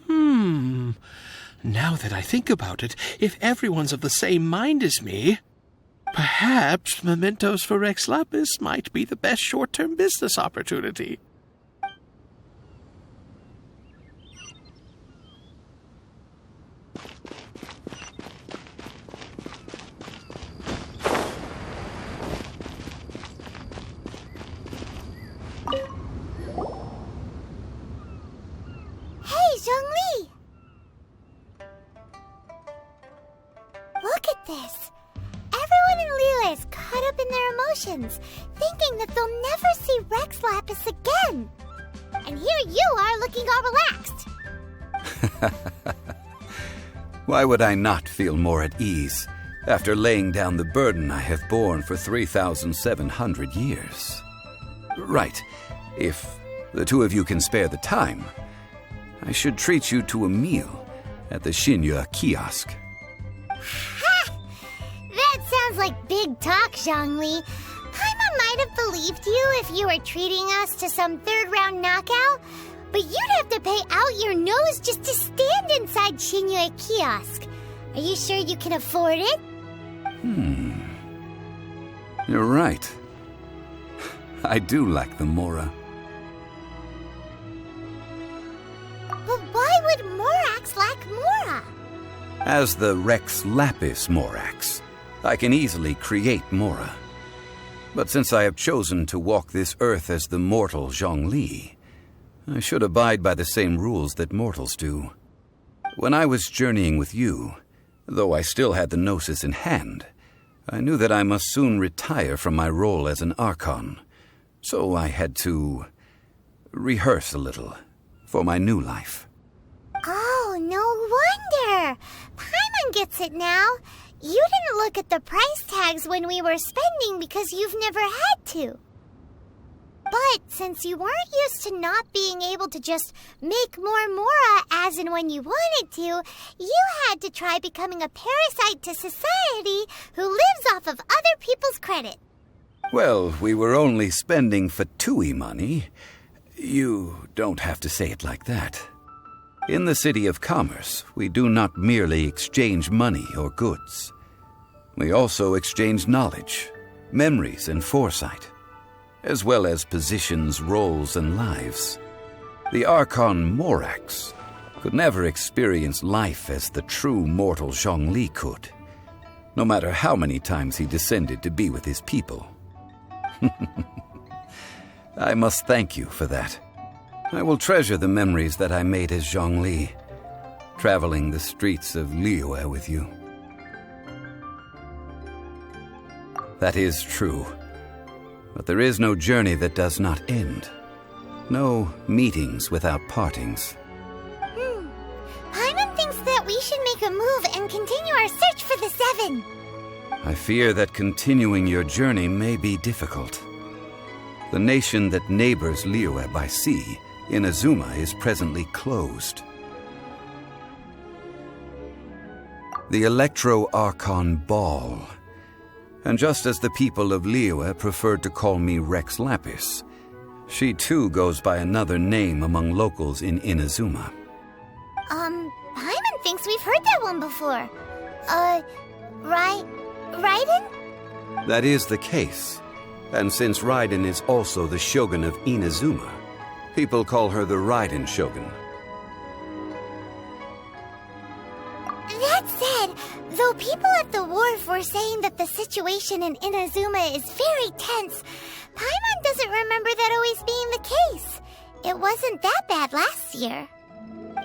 Now that I think about it, if everyone's of the same mind as me, perhaps mementos for Rex Lapis might be the best short-term business opportunity. Hey, Zhongli! Look at this. Everyone in Liyue is caught up in their emotions, thinking that they'll never see Rex Lapis again. And here you are looking all relaxed. Why would I not feel more at ease after laying down the burden I have borne for 3,700 years? Right, if the two of you can spare the time, I should treat you to a meal at the Xinyu kiosk. Ha! That sounds like big talk, Zhongli. Paimon might have believed you if you were treating us to some third-round knockout, but you'd have to pay out your nose just to stand inside Xinyu kiosk. Are you sure you can afford it? You're right. I do lack the Mora. But why would Morax lack Mora? As the Rex Lapis Morax, I can easily create Mora. But since I have chosen to walk this earth as the mortal Zhongli, I should abide by the same rules that mortals do. When I was journeying with you, though I still had the Gnosis in hand, I knew that I must soon retire from my role as an Archon, so I had to rehearse a little for my new life. Oh, no wonder! Paimon gets it now. You didn't look at the price tags when we were spending because you've never had to. But since you weren't used to not being able to just make more Mora as and when you wanted to, you had to try becoming a parasite to society who lives off of other people's credit. Well, we were only spending Fatui money. You don't have to say it like that. In the City of Commerce, we do not merely exchange money or goods. We also exchange knowledge, memories, and foresight, as well as positions, roles, and lives. The Archon Morax could never experience life as the true mortal Zhongli could, no matter how many times he descended to be with his people. I must thank you for that. I will treasure the memories that I made as Zhongli, traveling the streets of Liyue with you. That is true. But there is no journey that does not end. No meetings without partings. Paimon thinks that we should make a move and continue our search for the 7. I fear that continuing your journey may be difficult. The nation that neighbors Liyue by sea, Inazuma, is presently closed. The Electro Archon Ball. And just as the people of Liyue preferred to call me Rex Lapis, she too goes by another name among locals in Inazuma. Paimon thinks we've heard that one before. Raiden? That is the case. And since Raiden is also the Shogun of Inazuma, people call her the Raiden Shogun. That said, though people at the wharf were saying that the situation in Inazuma is very tense, Paimon doesn't remember that always being the case. It wasn't that bad last year.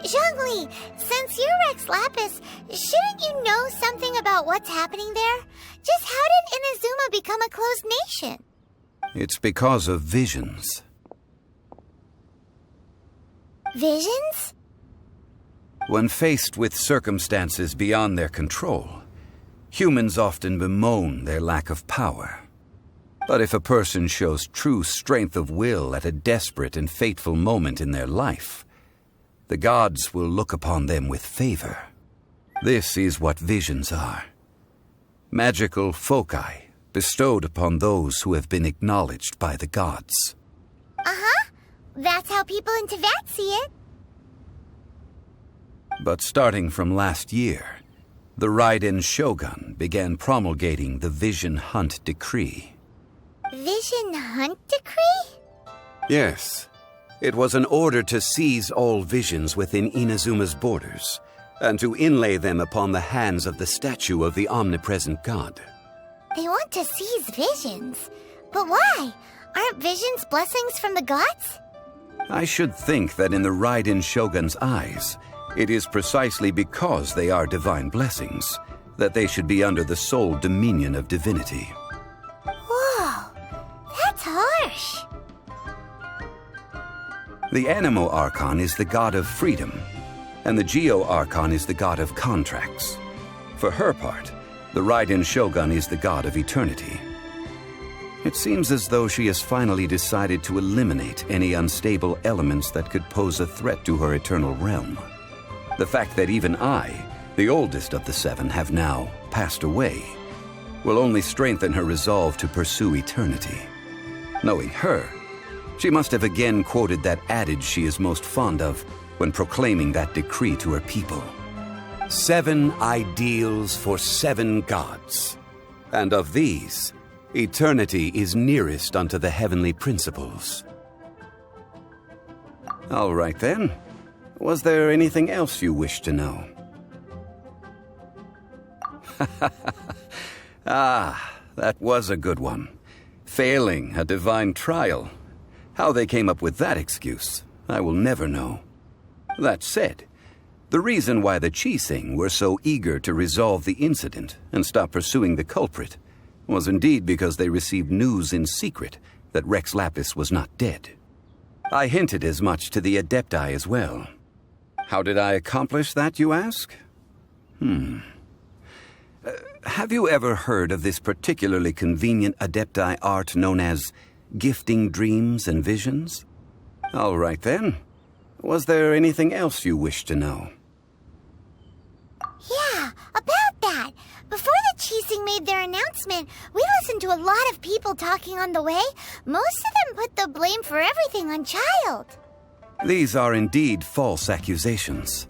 Zhongli, since you're Rex Lapis, shouldn't you know something about what's happening there? Just how did Inazuma become a closed nation? It's because of visions. Visions? When faced with circumstances beyond their control, humans often bemoan their lack of power. But if a person shows true strength of will at a desperate and fateful moment in their life, the gods will look upon them with favor. This is what visions are. Magical foci bestowed upon those who have been acknowledged by the gods. Uh-huh. That's how people in Teyvat see it. But starting from last year, the Raiden Shogun began promulgating the Vision Hunt Decree. Vision Hunt Decree? Yes. It was an order to seize all visions within Inazuma's borders, and to inlay them upon the hands of the statue of the omnipresent god. They want to seize visions. But why? Aren't visions blessings from the gods? I should think that in the Raiden Shogun's eyes, it is precisely because they are divine blessings that they should be under the sole dominion of divinity. Whoa, that's harsh. The Anemo Archon is the god of freedom, and the Geo Archon is the god of contracts. For her part, the Raiden Shogun is the god of eternity. It seems as though she has finally decided to eliminate any unstable elements that could pose a threat to her eternal realm. The fact that even I, the oldest of the seven, have now passed away, will only strengthen her resolve to pursue eternity. Knowing her, she must have again quoted that adage she is most fond of when proclaiming that decree to her people. 7 ideals for 7 gods, and of these, eternity is nearest unto the heavenly principles. All right then. Was there anything else you wish to know? Ah, that was a good one. Failing a divine trial. How they came up with that excuse, I will never know. That said, the reason why the Kaqing were so eager to resolve the incident and stop pursuing the culprit was indeed because they received news in secret that Rex Lapis was not dead. I hinted as much to the Adepti as well. How did I accomplish that, you ask? Have you ever heard of this particularly convenient Adepti art known as gifting dreams and visions? All right then. Was there anything else you wished to know? Yeah, about that. Before the Kaqing made their announcement, we listened to a lot of people talking on the way. Most of them put the blame for everything on Childe. These are indeed false accusations.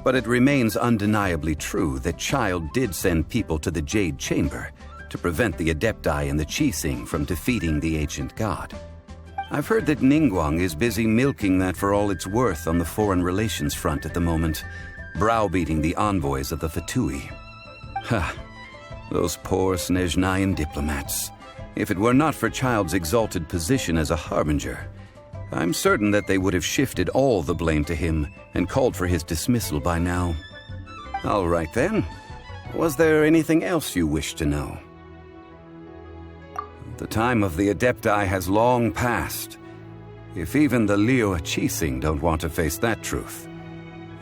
But it remains undeniably true that Childe did send people to the Jade Chamber to prevent the Adepti and the Kaqing from defeating the ancient god. I've heard that Ningguang is busy milking that for all it's worth on the foreign relations front at the moment, browbeating the envoys of the Fatui. Ha! Those poor Snezhnayan diplomats. If it were not for Childe's exalted position as a harbinger, I'm certain that they would have shifted all the blame to him and called for his dismissal by now. All right then. Was there anything else you wish to know? The time of the Adepti has long passed. If even the Liyue Kaqing don't want to face that truth,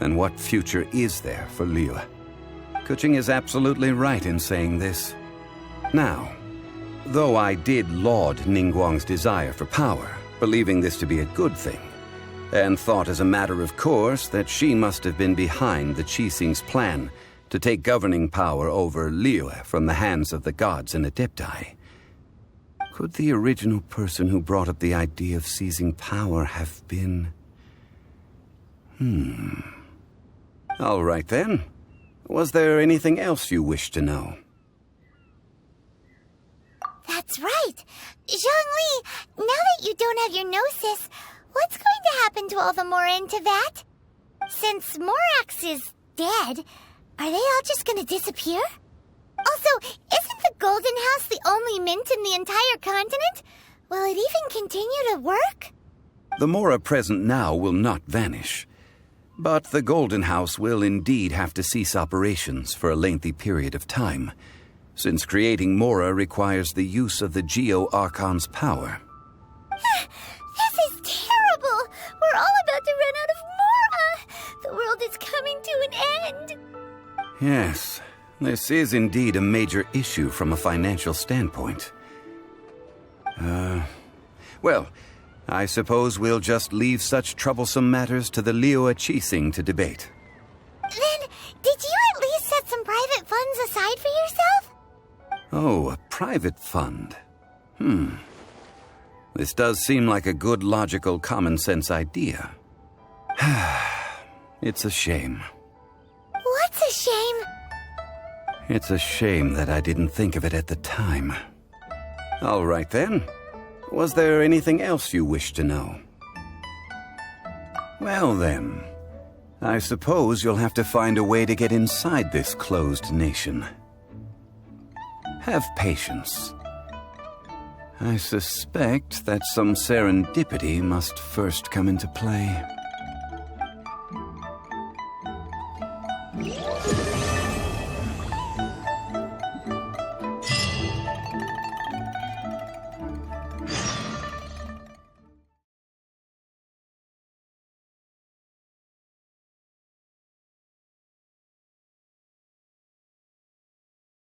then what future is there for Liyue? Kaqing is absolutely right in saying this. Now, Though I did laud Ningguang's desire for power, believing this to be a good thing, and thought as a matter of course that she must have been behind the Qixing's plan to take governing power over Liyue from the hands of the gods and Adepti. Could the original person who brought up the idea of seizing power have been... All right then. Was there anything else you wished to know? That's right. Zhongli, now that you don't have your gnosis, what's going to happen to all the Mora in Teyvat? Since Morax is dead, are they all just going to disappear? Also, isn't the Golden House the only mint in the entire continent? Will it even continue to work? The Mora present now will not vanish. But the Golden House will indeed have to cease operations for a lengthy period of time, since creating Mora requires the use of the Geo Archon's power. This is terrible! We're all about to run out of Mora! The world is coming to an end! Yes, this is indeed a major issue from a financial standpoint. Well, I suppose we'll just leave such troublesome matters to the Liyue Qixing to debate. Then, did you at least set some private funds aside for yourself? Oh, a private fund. This does seem like a good, logical, common-sense idea. It's a shame. What's a shame? It's a shame that I didn't think of it at the time. All right then. Was there anything else you wish to know? Well then, I suppose you'll have to find a way to get inside this closed nation. Have patience. I suspect that some serendipity must first come into play.